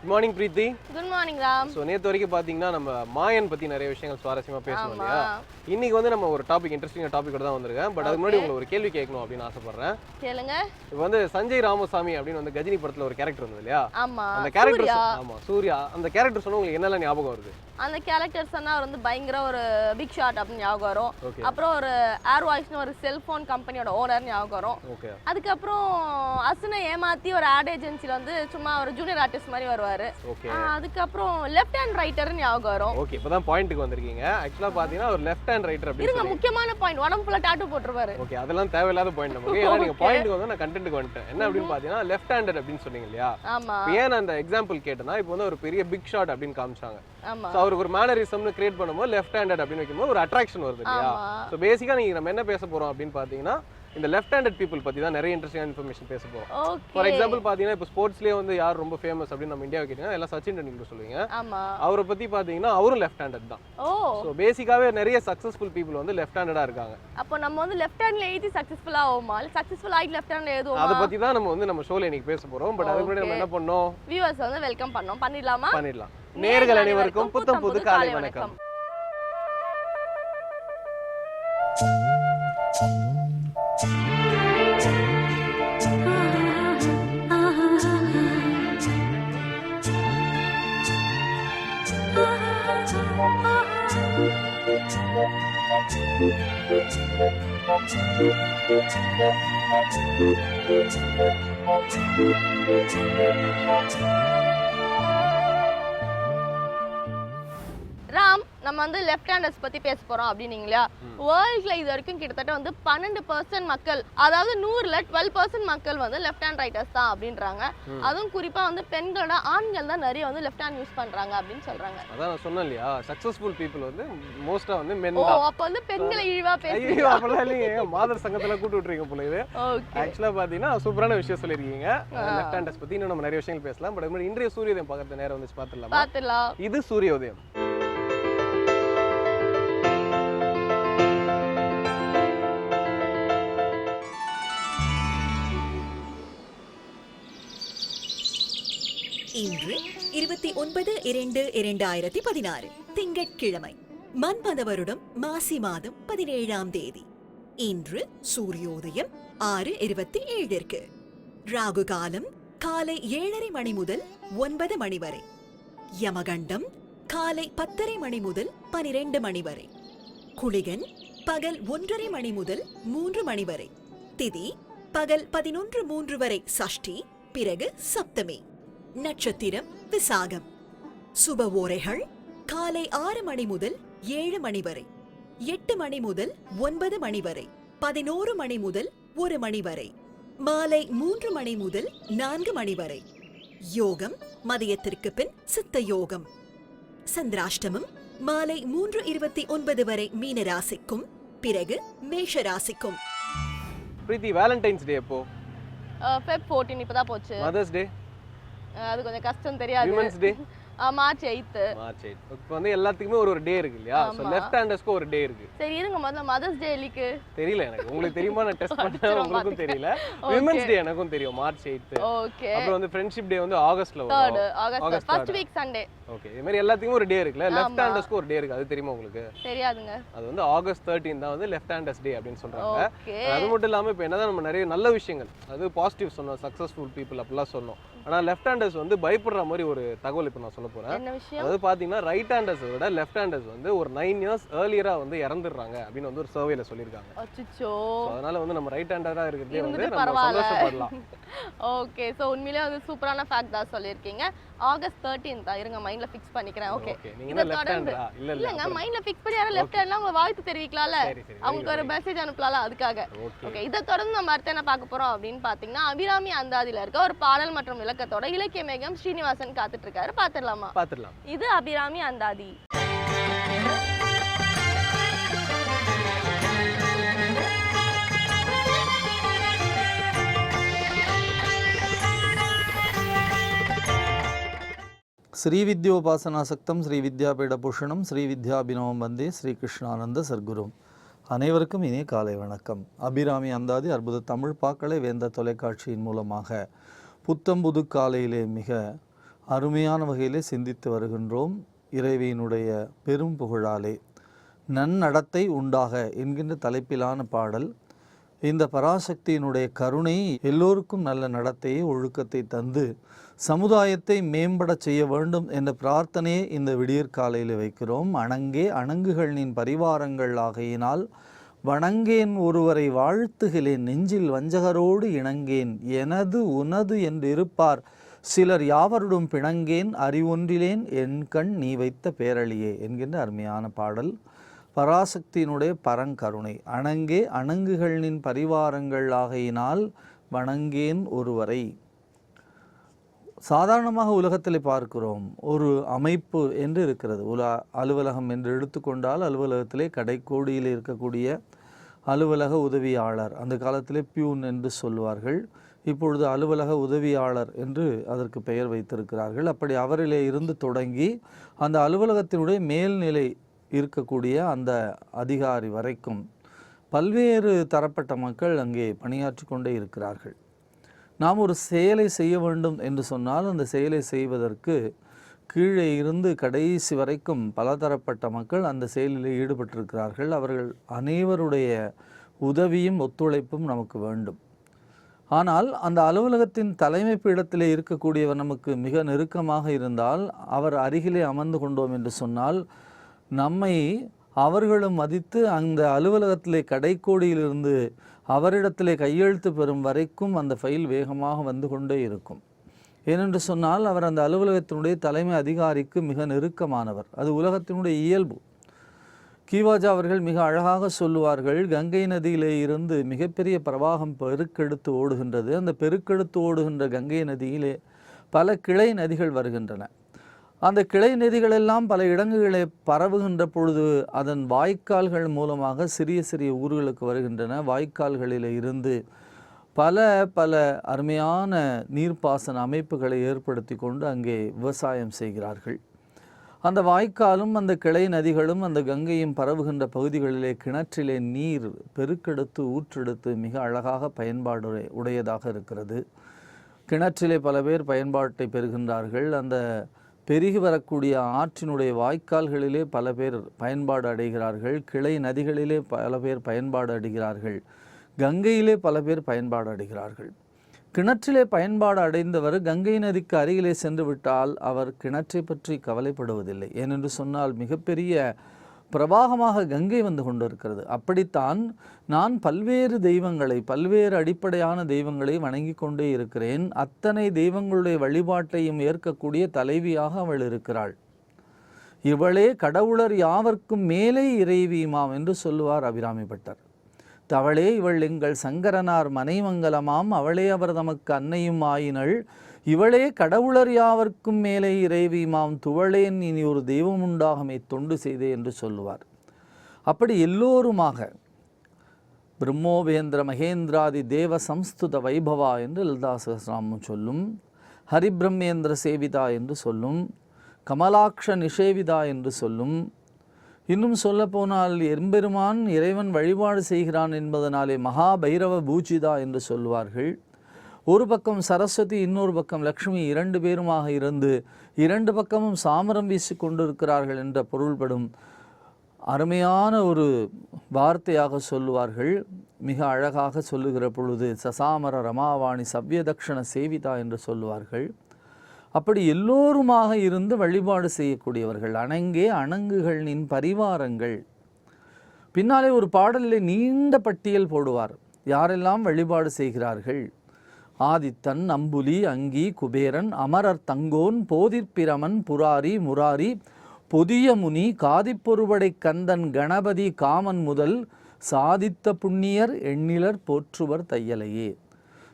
Good morning Preethi. Good morning Ram. So நேற்று வரைக்கும் பார்த்தீங்கன்னா நம்ம மாயன் பற்றி நிறைய விஷயங்கள் சுவாரஸ்யமாக பேசணும் இல்லையா? இன்னைக்கு வந்து நம்ம ஒரு டாபிக் இன்ட்ரெஸ்டிங் டாபிக் தான் வந்திருக்கேன். பட் அதுக்கு முன்னாடி உங்களுக்கு ஒரு கேள்வி கேட்கணும் அப்படின்னு ஆசைப்படுறேன். கேளுங்க. இப்போ வந்து சஞ்சய் ராமசாமி அப்படின்னு வந்து கஜினி படத்தில் ஒரு கேரக்டர் வந்தது இல்லையா? ஆமா. அந்த கேரக்டர் சூர்யா. அந்த கேரக்டர் சொன்னா உங்களுக்கு என்னெல்லாம் ஞாபகம் வருது? அந்த கேரக்டர் சொன்னா வந்து பயங்கர ஒரு பிக் ஷாட் அப்படின்னு ஞாபகம் வரும். அப்புறம் ஒரு ஏர் வாய்ஸ்னு ஒரு செல்போன் கம்பெனியோட ஓனர் ஞாபகம் வரும். அதுக்கப்புறம் அசுனை ஏமாத்தி ஒரு ஆட் ஏஜென்சில வந்து சும்மா ஒரு ஜூனியர் ஆர்டிஸ்ட் மாதிரி வருவாரு. அதுக்கப்புறம் லெஃப்ட் ஹேண்ட் ரைட்டர் ஞாபகம் வரும். ஓகே, இப்பதான் பாயிண்ட்க்கு வந்திருக்கீங்க. ஆக்சுவலா பாத்தீங்கன்னா ஒரு லெஃப்ட் ஹேண்ட் ரைட்டர் அப்படி இருங்க, முக்கியமான பாயிண்ட். உடம்பு ஃபுல்லா டாட்டூ போட்டுருவாரு. ஓகே, அதெல்லாம் தேவையில்லாத பாயிண்ட் நமக்கு. ஏன்னா நீங்க பாயிண்ட்க்கு வந்து நான் கண்டென்ட்க்கு வந்துட்டேன். என்ன அப்படின்னு பாத்தீங்கன்னா லெஃப்ட் ஹேண்டட் அப்படின்னு சொன்னீங்க இல்லையா? ஆமா. ஏன் அந்த எக்ஸாம்பிள் கேட்டனா இப்போ வந்து ஒரு பெரிய பிக் ஷாட் அப்படின்னு காமிச்சாங்க. ஆமா. சோ அவருக்கு ஒரு மேனரிசம்னு கிரியேட் பண்ணும்போது லெஃப்ட் ஹேண்டட் அப்படின்னு வைக்கும்போது ஒரு அட்ராக்ஷன் வருது இல்லையா? சோ பேசிக்கா நீங்க நம்ம என்ன பேச போறோம் அப்படின்னு பாத்தீங்கன்னா இந்த லெஃப்ட் ஹேண்டட் பீப்புள் பத்தி தான் நிறைய இன்ட்ரெஸ்டிங்கான இன்ஃபர்மேஷன் பேச போறோம். ஃபார் எக்ஸாம்பிள் பாத்தீங்கன்னா இப்போ ஸ்போர்ட்ஸ்லயே வந்து யார் ரொம்ப ஃபேமஸ் அப்படின்னு நம்ம இந்தியாவை கேட்டீங்கன்னா எல்லாம் சச்சின் டெண்டுல்கர் சொல்லுவீங்க. ஆமா. அவரை பத்தி பாத்தீங்கன்னா அவரும் லெஃப்ட் ஹேண்டட் தான். சோ பேசிக்காவே நிறைய சக்சஸ்ஃபுல் பீப்புள் வந்து லெஃப்ட் ஹேண்டடா இருக்காங்க. அப்போ நம்ம வந்து லெஃப்ட் ஹேண்ட்ல எழுதி சக்சஸ்ஃபுல்லா ஆவோமா? சக்சஸ்ஃபுல் ஆகி லெஃப்ட் ஹேண்ட்ல எழுதுவோமா? அத பத்தி தான் நம்ம ஷோல இன்னைக்கு பேச போறோம். பட் அதுக்கு முன்னாடி நம்ம என்ன பண்ணோம்? வியூவர்ஸ் வந்து வெல்கம் பண்ணோம். பண்ணிடலாமா? பண்ணிடலாம். நேயர்கள் அனைவருக்கும் புத்தம் புது காலை வணக்கம். ராம், நம்ம வந்து லெஃப்ட் ஹேண்டர்ஸ் பத்தி பேச போறோம் அப்படின்னீங்களா? வேர்ல்ட்ல இது வரைக்கும் கிட்டத்தட்ட வந்து 12% மக்கள், அதாவது 100ல 12% மக்கள் வந்து லெஃப்ட் ஹேண்ட் ரைட்டர்ஸ் தான் அப்படின்றாங்க. அதுவும் குறிப்பா வந்து பெண்களோட ஆண்கள் தான் நிறைய வந்து லெஃப்ட் ஹேண்ட் யூஸ் பண்றாங்க அப்படின்னு சொல்றாங்க. அதான் நான் சொன்னேன் இல்லையா, சக்சஸ்ஃபுல் பீப்புள் வந்து மோஸ்டா வந்து men தான். அப்ப வந்து பெண்களை இழிவா பேசுறீங்க? ஐயோ அப்பலாம் இல்லைங்க, மாதர் சங்கத்துல கூட்டி விட்டுறீங்க போல இது. ஆக்சுவலா பாத்தீங்கன்னா சூப்பரான விஷயம் சொல்லிருக்கீங்க. லெஃப்ட் ஹேண்டர்ஸ் பத்தி இன்னும் நம்ம நிறைய விஷயங்கள் பேசலாம். பட் அதுக்கு இன்றைய சூரியோதயம் பார்க்கறது நேரம் வந்து பாத்துடலாம். இது சூரியோதயம். இன்று 29/2/2016 திங்கட்கிழமை, மன்மத வருடம் மாசி மாதம் 17ஆம் தேதி. இன்று சூரியோதயம் 6:27 ராகு காலம் காலை 7:30 மணி முதல் 9 மணி வரை. யமகண்டம் காலை 10:30 மணி முதல் 12 மணி வரை. குளிகன் பகல் 1:30 மணி முதல் 3 மணி வரை. திதி பகல் 11:03 வரை சஷ்டி, பிறகு சப்தமி. நட்சத்திரம் விசாகம். சுப ஓரைகள் காலை 6 மணி முதல் 7 மணி வரை, 8 மணி முதல் 9 மணி வரை, 11 மணி முதல் 1 மணி வரை, மாலை 3 மணி முதல் 4 மணி வரை. யோகம் மதியத்திற்கு பின் சித்த யோகம். சந்திராஷ்டமம் மாலை 3:29 வரை மீன ராசிக்கும், பிறகு மேஷ ராசிக்கும். பிரீத்தி, வேலண்டைன்ஸ் டே எப்போ? Feb 14 இப்பதான் போச்சு. மதர்ஸ் டே அது கொஞ்சம் கஷ்டம் தெரியாது. Women's day March 8. இப்போ வந்து எல்லாத்துக்குமே ஒரு டே இருக்கு இல்லையா? சோ லெஃப்ட் ஹேண்டர்ஸ்க்கு ஒரு டே இருக்கு. சரி இருங்க, முதல்ல மதர்ஸ் டே லிக்கு தெரியல எனக்கு. உங்களுக்கு தெரியுமா? நான் டெஸ்ட் பண்ணேன், உங்களுக்கும் தெரியல. விமென்ஸ் டே எனக்கும் தெரியும், மார்ச் 8. ஓகே. அப்புறம் வந்து ஃப்ரெண்ட்ஷிப் டே வந்து ஆகஸ்ட்ல வரும். 3rd August first week Sunday. Okay, இந்த மாதிரி எல்லாத்துக்கும் ஒரு டே இருக்குல. லெஃப்ட் ஹேண்டர்ஸ்க்கு ஒரு டே இருக்கு, அது தெரியுமா உங்களுக்கு? தெரியாதுங்க. அது வந்து ஆகஸ்ட் 13 தான் வந்து லெஃப்ட் ஹேண்டர்ஸ் டே அப்படின்னு சொல்றாங்க. அது மட்டும் இல்லாம இப்போ என்னதான் நம்ம நிறைய நல்ல விஷயங்கள், அது பாசிட்டிவ் சொன்னோம், சக்சஸ்ஃபுல் பீப்புள் அப்படிலாம் சொன்னோம். ஆனா லெஃப்ட் ஹேண்டர்ஸ் வந்து பயப்படுற மாதிரி ஒரு தகவல் இப்போ நான் சொல்ல போறேன். என்ன விஷயம்? அதாவது பாத்தீங்கன்னா ரைட் ஹேண்டர்ஸை விட லெஃப்ட் ஹேண்டர்ஸ் வந்து ஒரு 9 இயர்ஸ் ஏர்லியரா வந்து இறந்துடுறாங்க அப்படின்னு வந்து ஒரு சர்வேல சொல்லியிருக்காங்க. அச்சச்சோ. அதனால வந்து நம்ம ரைட் ஹேண்டரா இருக்கிறதே வந்து நம்ம சந்தோஷப்படலாம். ஓகே, சோ உண்மையிலேயே வந்து சூப்பரான ஃபேக்ட் தான் சொல்லியிருக்கீங்க. ஆகஸ்ட் 13 தான், இருங்க மைண்ட்ல ஃபிக்ஸ் பண்ணிக்கிறேன். ஓகே, நீங்க லெஃப்ட் ஹேண்டரா? இல்லங்க, மைண்ட்ல ஃபிக்ஸ் பண்ணி யாரா லெஃப்ட் ஹேண்ட்ல அவங்க வாழ்த்து தெரிவிக்கலாம்ல, அவங்களுக்கு ஒரு மெசேஜ் அனுப்பலாம்ல, அதுக்காக. ஓகே, இத தொடர்ந்து நம்ம அடுத்து என்ன பார்க்க போறோம் அப்படின்னு பாத்தீங்கன்னா அபிராமி அந்தாதியில இருக்க ஒரு பாடல் மற்றும் விளக்கத்தோட இலக்கிய மேகம் ஸ்ரீனிவாசன் காத்துட்டு இருக்காரு. பாத்துடலாமா? பாத்துடலாம். இது அபிராமி அந்தாதி. ஸ்ரீவித்யோபாசனாசக்தம் ஸ்ரீவித்யாபீடபூஷணம் ஸ்ரீவித்யாபினவம் வந்தே ஸ்ரீகிருஷ்ணானந்த சர்க்குரும். அனைவருக்கும் இனிய காலை வணக்கம். அபிராமி அந்தாதி அற்புத தமிழ் பாக்களை வேந்த தொலைக்காட்சியின் மூலமாக புத்தம்புது காலையிலே மிக அருமையான வகையிலே சிந்தித்து வருகின்றோம். இறைவியினுடைய பெரும் புகழாலே நன்னடத்தை உண்டாக என்கின்ற தலைப்பிலான பாடல். இந்த பராசக்தியினுடைய கருணை எல்லோருக்கும் நல்ல நடத்தையை, ஒழுக்கத்தை தந்து சமுதாயத்தை மேம்பட செய்ய வேண்டும் என்ற பிரார்த்தனையை இந்த விடியற்காலையில் வைக்கிறோம். அணங்கே அணங்குகள் நின் பரிவாரங்கள் ஆகையினால் வணங்கேன் ஒருவரை வாழ்த்துகிலேன், நெஞ்சில் வஞ்சகரோடு இணங்கேன், எனது உனது என்று இருப்பார் சிலர் யாவருடும் பிணங்கேன், அறிவொன்றிலேன் என் கண் நீ வைத்த பேரழியே என்கின்ற அருமையான பாடல். பராசக்தியினுடைய பரங்கருணை. அணங்கே அணங்குகளின் பரிவாரங்கள் ஆகையினால் வணங்கேன் ஒருவரை. சாதாரணமாக உலகத்தில் பார்க்கிறோம், ஒரு அமைப்பு என்று இருக்கிறது. அலுவலகம் என்று எடுத்துக்கொண்டால் அலுவலகத்திலே கடைக்கோடியில் இருக்கக்கூடிய அலுவலக உதவியாளர், அந்த காலத்திலே பியூன் என்று சொல்வார்கள், இப்பொழுது அலுவலக உதவியாளர் என்று அதற்கு பெயர் வைத்திருக்கிறார்கள். அப்படி அவரிலே இருந்து தொடங்கி அந்த அலுவலகத்தினுடைய மேல்நிலை இருக்கக்கூடிய அந்த அதிகாரி வரைக்கும் பல்வேறு தரப்பட்ட மக்கள் அங்கே பணியாற்றி கொண்டே இருக்கிறார்கள். நாம் ஒரு செயலை செய்ய வேண்டும் என்று சொன்னால் அந்த செயலை செய்வதற்கு கீழே இருந்து கடைசி வரைக்கும் பலதரப்பட்ட மக்கள் அந்த செயலில் ஈடுபட்டிருக்கிறார்கள். அவர்கள் அனைவருடைய உதவியும் ஒத்துழைப்பும் நமக்கு வேண்டும். ஆனால் அந்த அலுவலகத்தின் தலைமை பீடத்திலே இருக்கக்கூடியவர் நமக்கு மிக நெருக்கமாக இருந்தால், அவர் அருகிலே அமர்ந்து கொண்டோம் என்று சொன்னால், நம்மை அவர்களும் மதித்து அந்த அலுவலகத்திலே கடைக்கோடியிலிருந்து அவரிடத்திலே கையெழுத்து பெறும் வரைக்கும் அந்த ஃபைல் வேகமாக வந்து கொண்டே இருக்கும். ஏனென்று சொன்னால் அவர் அந்த அலுவலகத்தினுடைய தலைமை அதிகாரிக்கு மிக நெருக்கமானவர். அது உலகத்தினுடைய இயல்பு. கீவாஜா அவர்கள் மிக அழகாக சொல்லுவார்கள், கங்கை நதியிலே இருந்து மிகப்பெரிய பிரவாகம் பெருக்கெடுத்து ஓடுகின்றது. அந்த பெருக்கெடுத்து ஓடுகின்ற கங்கை நதியிலே பல கிளை நதிகள் வருகின்றன. அந்த கிளை நதிகளெல்லாம் பல இடங்களிலே பரவுகின்ற பொழுது அதன் வாய்க்கால்கள் மூலமாக சிறிய சிறிய ஊர்களுக்கு வருகின்றன. வாய்க்கால்களில் இருந்து பல அருமையான நீர்ப்பாசன அமைப்புகளை ஏற்படுத்தி கொண்டு அங்கே விவசாயம் செய்கிறார்கள். அந்த வாய்க்காலும் அந்த கிளை நதிகளும் அந்த கங்கையும் பரவுகின்ற பகுதிகளிலே கிணற்றிலே நீர் பெருக்கெடுத்து ஊற்றெடுத்து மிக அழகாக பயன்பாடு உடையதாக இருக்கிறது. கிணற்றிலே பல பேர் பயன்பாட்டை பெறுகின்றார்கள். அந்த பெருகி வரக்கூடிய ஆற்றினுடைய வாய்க்கால்களிலே பல பேர் பயன்பாடு அடைகிறார்கள். கிளை நதிகளிலே பல பேர் பயன்பாடு அடைகிறார்கள். கங்கையிலே பல பேர் பயன்பாடு அடைகிறார்கள். கிணற்றிலே பயன்பாடு அடைந்தவர் கங்கை நதிக்கு அருகிலே சென்று விட்டால் அவர் கிணற்றை பற்றி கவலைப்படுவதில்லை. ஏனென்று சொன்னால் மிகப்பெரிய பிரவாகமாக கங்கை வந்து கொண்டிருக்கிறது. அப்படித்தான் நான் பல்வேறு தெய்வங்களை, பல்வேறு அடிப்படையான தெய்வங்களை வணங்கி கொண்டே இருக்கிறேன். அத்தனை தெய்வங்களுடைய வழிபாட்டையும் ஏற்கக்கூடிய தலைவியாக அவள் இருக்கிறாள். இவளே கடவுளர் யாவர்க்கும் மேலே இறைவியுமாம் என்று சொல்லுவார் அபிராமி பட்டர். தவளே இவள் எங்கள் சங்கரனார் மனைமங்கலமாம், அவளே அவர் தமக்கு அன்னையும் ஆயினள், இவளே கடவுளர் யாவர்க்கும் மேலே இறைவியுமாம், துவளேன் இனி ஒரு தெய்வம் உண்டாகமே தொண்டு செய்தே என்று சொல்லுவார். அப்படி எல்லோருமாக பிரம்மோபேந்திர மகேந்திராதி தேவ சம்ஸ்துத வைபவா என்று லலிதா சகஸ்ரநாமம் சொல்லும், ஹரிபிரம்மேந்திர சேவிதா என்று சொல்லும், கமலாக்ஷ நிஷேவிதா என்று சொல்லும். இன்னும் சொல்லப்போனால் எம்பெருமான் இறைவன் வழிபாடு செய்கிறான் என்பதனாலே மகா பைரவ பூஜிதா என்று சொல்வார்கள். ஒரு பக்கம் சரஸ்வதி, இன்னொரு பக்கம் லக்ஷ்மி, இரண்டு பேருமாக இருந்து இரண்டு பக்கமும் சாமரம் வீசி கொண்டிருக்கிறார்கள் என்ற பொருள்படும் அருமையான ஒரு வார்த்தையாக சொல்லுவார்கள். மிக அழகாக சொல்லுகிற பொழுது சசாமர ரமாவாணி சவ்யதக்ஷண சேவிதா என்று சொல்லுவார்கள். அப்படி எல்லோருமாக இருந்து வழிபாடு செய்யக்கூடியவர்கள். அணங்கே அணங்குகள் நின் பரிவாரங்கள். பின்னாலே ஒரு பாடலிலே நீண்ட பட்டியல் போடுவார், யாரெல்லாம் வழிபாடு செய்கிறார்கள். ஆதித்தன், அம்புலி, அங்கி, குபேரன், அமரர் தங்கோன், போதிற்பிரமன், புராரி, முராரி, பொதிய முனி, காதிப்பொருபடை கந்தன், கணபதி, காமன் முதல் சாதித்த புண்ணியர் எண்ணிலர் போற்றுவர் தையலையே.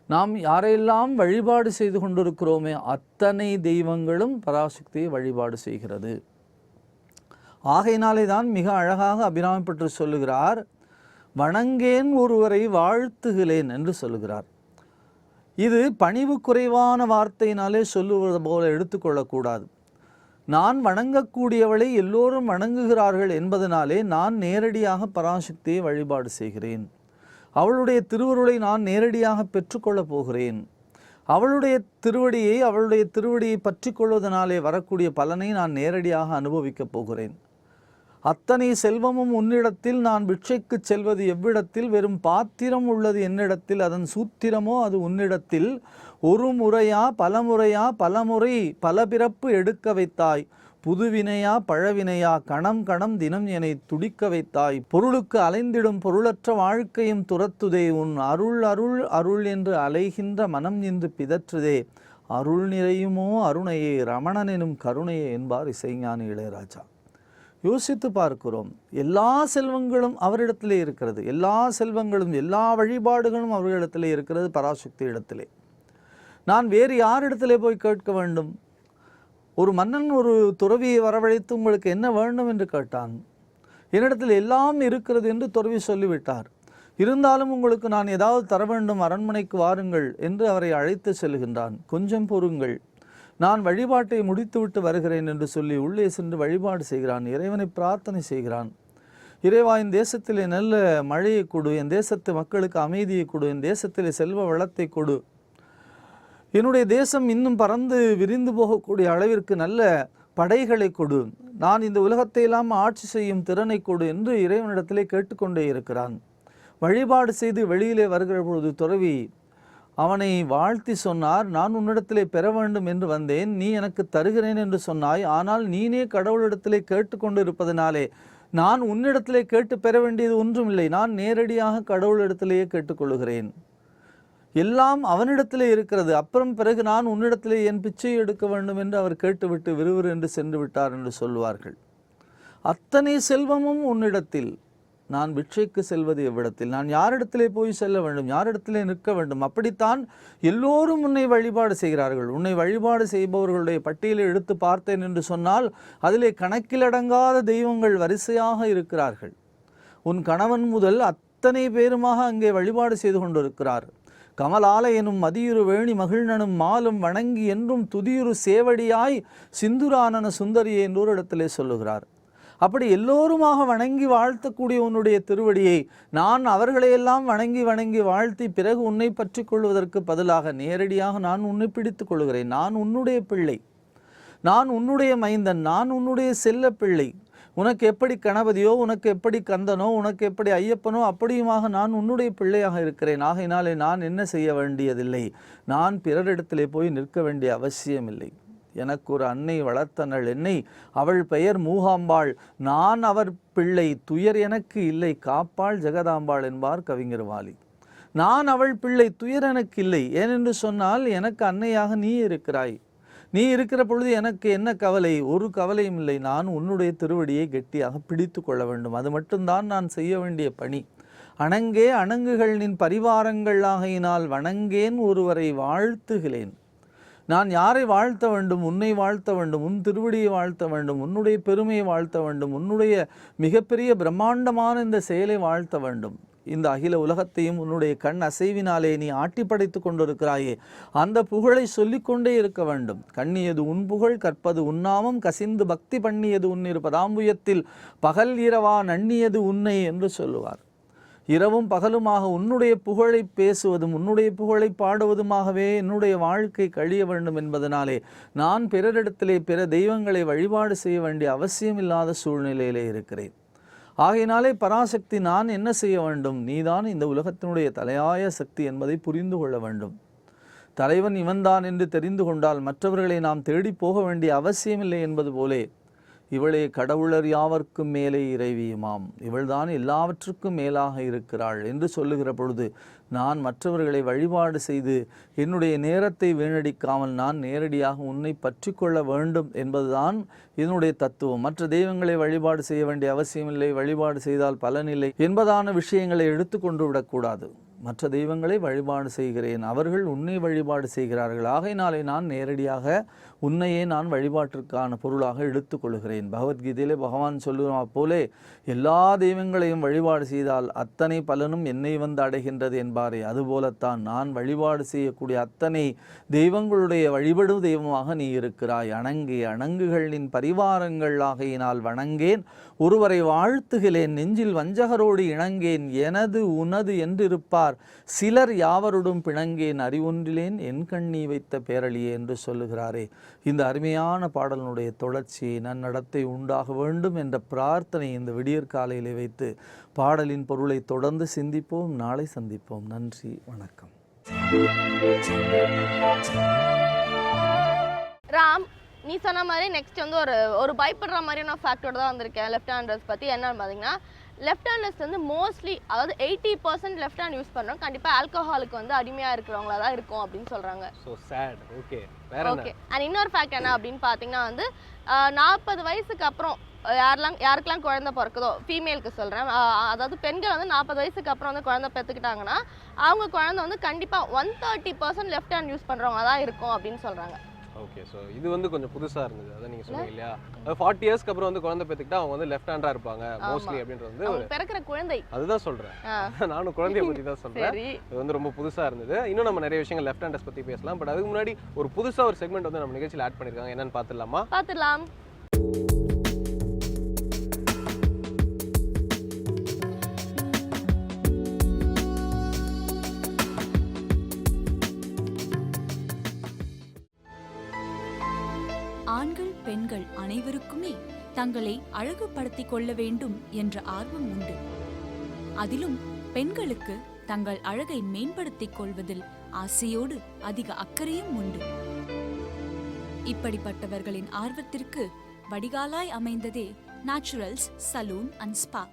நாம் யாரெல்லாம் வழிபாடு செய்து கொண்டிருக்கிறோமே அத்தனை தெய்வங்களும் பராசக்தியை வழிபாடு செய்கிறது. ஆகையினாலே தான் மிக அழகாக அபிராமி பற்றி சொல்லுகிறார், வணங்கேன் ஒருவரை வாழ்த்துகிறேன் என்று சொல்லுகிறார். இது பணிவு குறைவான வார்த்தையினாலே சொல்லுவது போல எடுத்துக்கொள்ளக்கூடாது. நான் வணங்கக்கூடியவளை எல்லோரும் வணங்குகிறார்கள் என்பதனாலே நான் நேரடியாக பராசக்தியை வழிபாடு செய்கிறேன். அவளுடைய திருவருளை நான் நேரடியாக பெற்றுக்கொள்ளப் போகிறேன். அவளுடைய திருவடியை பற்றி கொள்வதனாலே வரக்கூடிய பலனை நான் நேரடியாக அனுபவிக்கப் போகிறேன். அத்தனை செல்வமும் உன்னிடத்தில், நான் பிட்சைக்கு செல்வது எவ்விடத்தில், வெறும் பாத்திரம் உள்ளது என்னிடத்தில், அதன் சூத்திரமோ அது உன்னிடத்தில். ஒரு முறையா பலமுறை பல பிறப்பு எடுக்க வைத்தாய், புதுவினையா பழவினையா கணம் கணம் தினம் என்னை துடிக்க வைத்தாய். பொருளுக்கு அலைந்திடும் பொருளற்ற வாழ்க்கையும் துரத்துதே, உன் அருள் அருள் அருள் என்று அலைகின்ற மனம் என்று பிதற்றுதே. அருள் நிறையுமோ அருணையே, ரமணன் எனும் கருணையே என்பார் இசைஞானி இளையராஜா. யோசித்து பார்க்கிறோம். எல்லா செல்வங்களும் அவரிடத்திலே இருக்கிறது, எல்லா செல்வங்களும் எல்லா வழிபாடுகளும் அவர்களிடத்திலே இருக்கிறது, பராசக்தி இடத்திலே. நான் வேறு யாரிடத்திலே போய் கேட்க வேண்டும்? ஒரு மன்னன் ஒரு துறவியை வரவழைத்து உங்களுக்கு என்ன வேண்டும் என்று கேட்டான். என்னிடத்தில் எல்லாம் இருக்கிறது என்று துறவி சொல்லிவிட்டார். இருந்தாலும் உங்களுக்கு நான் ஏதாவது தர வேண்டும், அரண்மனைக்கு வாருங்கள் என்று அவரை அழைத்து செல்கின்றான். கொஞ்சம் பொறுங்கள், நான் வழிபாட்டை முடித்துவிட்டு வருகிறேன் என்று சொல்லி உள்ளே சென்று வழிபாடு செய்கிறான். இறைவனை பிரார்த்தனை செய்கிறான். இறைவா, என் தேசத்திலே நல்ல மழையை கொடு, என் தேசத்து மக்களுக்கு அமைதியை கொடு, என் தேசத்திலே செல்வ வளத்தை கொடு, என்னுடைய தேசம் இன்னும் பறந்து விரிந்து போகக்கூடிய அளவிற்கு நல்ல படைகளை கொடு, நான் இந்த உலகத்தை எல்லாம் ஆட்சி செய்யும் திறனை கொடு என்று இறைவனிடத்திலே கேட்டுக்கொண்டே இருக்கிறான். வழிபாடு செய்து வெளியிலே வருகிற பொழுது துறவி அவனை வாழ்த்தி சொன்னார். நான் உன்னிடத்திலே பெற வேண்டும் என்று வந்தேன், நீ எனக்கு தருகிறேன் என்று சொன்னாய். ஆனால் நீனே கடவுளிடத்திலே கேட்டுக்கொண்டு இருப்பதனாலே நான் உன்னிடத்திலே கேட்டு பெற வேண்டியது ஒன்றுமில்லை. நான் நேரடியாக கடவுளிடத்திலேயே கேட்டுக்கொள்கிறேன். எல்லாம் அவனிடத்திலே இருக்கிறது, அப்புறம் பிறகு நான் உன்னிடத்திலே என் பிச்சை எடுக்க வேண்டும் என்று அவர் கேட்டுவிட்டு விறுவிறு என்று சென்று விட்டார் என்று சொல்வார்கள். அத்தனை செல்வமும் உன்னிடத்தில், நான் பிட்சைக்கு செல்வது எவ்விடத்தில்? நான் யாரிடத்திலே போய் செல்ல வேண்டும், யாரிடத்திலே நிற்க வேண்டும்? அப்படித்தான் எல்லோரும் உன்னை வழிபாடு செய்கிறார்கள். உன்னை வழிபாடு செய்பவர்களுடைய பட்டியலை எடுத்து பார்த்தேன் என்று சொன்னால் அதிலே கணக்கிலடங்காத தெய்வங்கள் வரிசையாக இருக்கிறார்கள். உன் கணவன் முதல் அத்தனை பேருமாக அங்கே வழிபாடு செய்து கொண்டிருக்கிறார். கமலால எனும் மதியுறு வேணி மகிழ்நனும் மாலும் வணங்கி என்றும் துதியுறு சேவடியாய் சிந்துரானன சுந்தரியை என்று ஒரு இடத்திலே சொல்லுகிறார். அப்படி எல்லோருமாக வணங்கி வாழ்த்தக்கூடிய உன்னுடைய திருவடியை நான் அவர்களையெல்லாம் வணங்கி வணங்கி வாழ்த்தி பிறகு உன்னை பற்றி கொள்வதற்கு பதிலாக நேரடியாக நான் உன்னை பிடித்து கொள்கிறேன். நான் உன்னுடைய பிள்ளை, நான் உன்னுடைய மைந்தன், நான் உன்னுடைய செல்ல பிள்ளை. உனக்கு எப்படி கணபதியோ, உனக்கு எப்படி கந்தனோ, உனக்கு எப்படி ஐயப்பனோ அப்படியுமாக நான் உன்னுடைய பிள்ளையாக இருக்கிறேன். ஆகையினாலே நான் என்ன செய்ய வேண்டியதில்லை, நான் பிறரிடத்திலே போய் நிற்க வேண்டிய அவசியமில்லை. எனக்கு ஒரு அன்னை வளர்த்தனள் என்னை, அவள் பெயர் மூகாம்பாள், நான் அவர் பிள்ளை, துயர் எனக்கு இல்லை, காப்பாள் ஜெகதாம்பாள் என்பார் கவிஞர் வாலி. நான் அவள் பிள்ளை, துயர் எனக்கு இல்லை. ஏனென்று சொன்னால் எனக்கு அன்னையாக நீ இருக்கிறாய். நீ இருக்கிற பொழுது எனக்கு என்ன கவலை? ஒரு கவலையும் இல்லை. நான் உன்னுடைய திருவடியை கெட்டியாக பிடித்து கொள்ள வேண்டும். அது மட்டும்தான் நான் செய்ய வேண்டிய பணி. அணங்கே அணங்குகள் நின் பரிவாரங்கள் ஆகையினால் வணங்கேன் ஒருவரை வாழ்த்துகிறேன். நான் யாரை வாழ்த்த வேண்டும்? உன்னை வாழ்த்த வேண்டும், உன் திருவடியை வாழ்த்த வேண்டும், உன்னுடைய பெருமையை வாழ்த்த வேண்டும், உன்னுடைய மிகப்பெரிய பிரம்மாண்டமான இந்த செயலை வாழ்த்த வேண்டும். இந்த அகில உலகத்தையும் உன்னுடைய கண் அசைவினாலே நீ ஆட்டி படைத்து கொண்டிருக்கிறாயே, அந்த புகழை சொல்லிக்கொண்டே இருக்க வேண்டும். கண்ணியது உன் புகழ், கற்பது உன்னாமம், கசிந்து பக்தி பண்ணியது உன்னிரு பதாம்புயத்தில், பகல் இரவா நண்ணியது உன்னை என்று சொல்லுவார். இரவும் பகலுமாக உன்னுடைய புகழை பேசுவதும் உன்னுடைய புகழை பாடுவதுமாகவே என்னுடைய வாழ்க்கை கழிய வேண்டும் என்பதனாலே நான் பிறரிடத்திலே பிற தெய்வங்களை வழிபாடு செய்ய வேண்டிய அவசியமில்லாத சூழ்நிலையிலே இருக்கிறேன். ஆகையினாலே பராசக்தி, நான் என்ன செய்ய வேண்டும்? நீதான் இந்த உலகத்தினுடைய தலையாய சக்தி என்பதை புரிந்து கொள்ள வேண்டும். தலைவன் இவன்தான் என்று தெரிந்து கொண்டால் மற்றவர்களை நாம் தேடி போக வேண்டிய அவசியமில்லை என்பது போலே இவளே கடவுளர் யாவர்க்கும் மேலே இறைவியுமாம், இவள்தான் எல்லாவற்றுக்கும் மேலாக இருக்கிறாள் என்று சொல்லுகிற பொழுது நான் மற்றவர்களை வழிபாடு செய்து என்னுடைய நேரத்தை வீணடிக்காமல் நான் நேரடியாக உன்னை பற்றி கொள்ள வேண்டும் என்பதுதான் இதனுடைய தத்துவம். மற்ற தெய்வங்களை வழிபாடு செய்ய வேண்டிய அவசியமில்லை, வழிபாடு செய்தால் பலனில்லை என்பதான விஷயங்களை எடுத்துக்கொண்டு விடக்கூடாது. மற்ற தெய்வங்களை வழிபாடு செய்கிறேன், அவர்கள் உன்னை வழிபாடு செய்கிறார்கள். ஆகையினாலே நான் நேரடியாக உன்னையே நான் வழிபாட்டிற்கான பொருளாக எடுத்துக்கொள்கிறேன். பகவத்கீதையிலே பகவான் சொல்லுவா போலே எல்லா தெய்வங்களையும் வழிபாடு செய்தால் அத்தனை பலனும் என்னை வந்து அடைகின்றது என்பாரே, அதுபோலத்தான் நான் வழிபாடு செய்யக்கூடிய அத்தனை தெய்வங்களுடைய வழிபடும் தெய்வமாக நீ இருக்கிறாய். அணங்குகளின் பரிவாரங்கள் ஆகையினால் வணங்கேன், ஒருவரை வாழ்த்துகிறேன், நெஞ்சில் வஞ்சகரோடு இணங்கேன், எனது உனது என்றிருப்பார் சிலர் யாவருடும் பிணங்கேன், அறிவொன்றிலேன் என் கண்ணி வைத்த பேரழியே என்று சொல்லுகிறாரே. இந்த அருமையான பாடலினுடைய தொடர்ச்சி நன்னடத்தை உண்டாக வேண்டும் என்ற பிரார்த்தனை இந்த விடியற்காலையிலே வைத்து பாடலின் பொருளை தொடர்ந்து சிந்திப்போம். நாளை சந்திப்போம். நன்றி, வணக்கம். ராம், நீ சொன்ன மாதிரி நெக்ஸ்ட் வந்து ஒரு பயப்படுற மாதிரியான ஃபேக்டோட தான் வந்திருக்கேன் லெஃப்ட் ஹேண்டர்ஸ் பற்றி. என்னன்னு பார்த்தீங்கன்னா, லெஃப்ட் ஹேண்டர்ஸ் வந்து மோஸ்ட்லி, அதாவது 80% லெஃப்ட் ஹேண்ட் யூஸ் பண்ணுறோம், கண்டிப்பாக ஆல்கஹாலுக்கு வந்து அடிமையாக இருக்கிறவங்களா தான் இருக்கும் அப்படின்னு சொல்கிறாங்க. So sad. Okay, okay. And இன்னொரு ஃபேக்ட் என்ன அப்படின்னு பார்த்தீங்கன்னா வந்து 40 வயசுக்கு அப்புறம் யாருக்கெல்லாம் குழந்தை பிறக்குதோ, ஃபீமேலுக்கு சொல்கிறேன், அதாவது பெண்கள் வந்து 40 வயசுக்கு அப்புறம் வந்து குழந்தை பெற்றுக்கிட்டாங்கன்னா அவங்க குழந்தை வந்து கண்டிப்பாக 130% லெஃப்ட் ஹேண்ட் யூஸ் பண்ணுறவங்க தான் இருக்கும் அப்படின்னு சொல்கிறாங்க. ஓகே, ஸோ இது வந்து கொஞ்சம் புதுசாக இருந்தது. அதை நீங்கள் சொன்னீங்க இல்லையா, 40 இயர்ஸ்க்கு அப்புறம் வந்து குழந்தை பெற்றுக்கிட்டா அவங்க வந்து லெஃப்ட் ஹேண்டாக இருப்பாங்க மோஸ்ட்லி அப்படின்றது வந்து பிறக்கிற குழந்தை. அதுதான் சொல்கிறேன், நானும் குழந்தைய பற்றி தான் சொல்கிறேன். இது வந்து ரொம்ப புதுசாக இருந்தது. இன்னும் நம்ம நிறைய விஷயங்கள் லெஃப்ட் ஹேண்டர்ஸ் பற்றி பேசலாம். பட் அதுக்கு முன்னாடி ஒரு புதுசாக ஒரு செக்மெண்ட் வந்து நம்ம நிகழ்ச்சியில் ஆட் பண்ணியிருக்காங்க. என்னன்னு பார்த்துடலாம். ஆண்கள் பெண்கள் அனைவருக்குமே தங்களை அழகுபடுத்திக் கொள்ள வேண்டும் என்ற ஆர்வம் உண்டு. அதிலும் பெண்களுக்கு தங்கள் அழகை மேம்படுத்திக் கொள்வதில் ஆசையோடு அதிக அக்கறையும் உண்டு. இப்படிப்பட்டவர்களின் ஆர்வத்திற்கு வடிகாலாய் அமைந்ததே நேச்சுரல்ஸ் சலூன் அண்ட் ஸ்பா.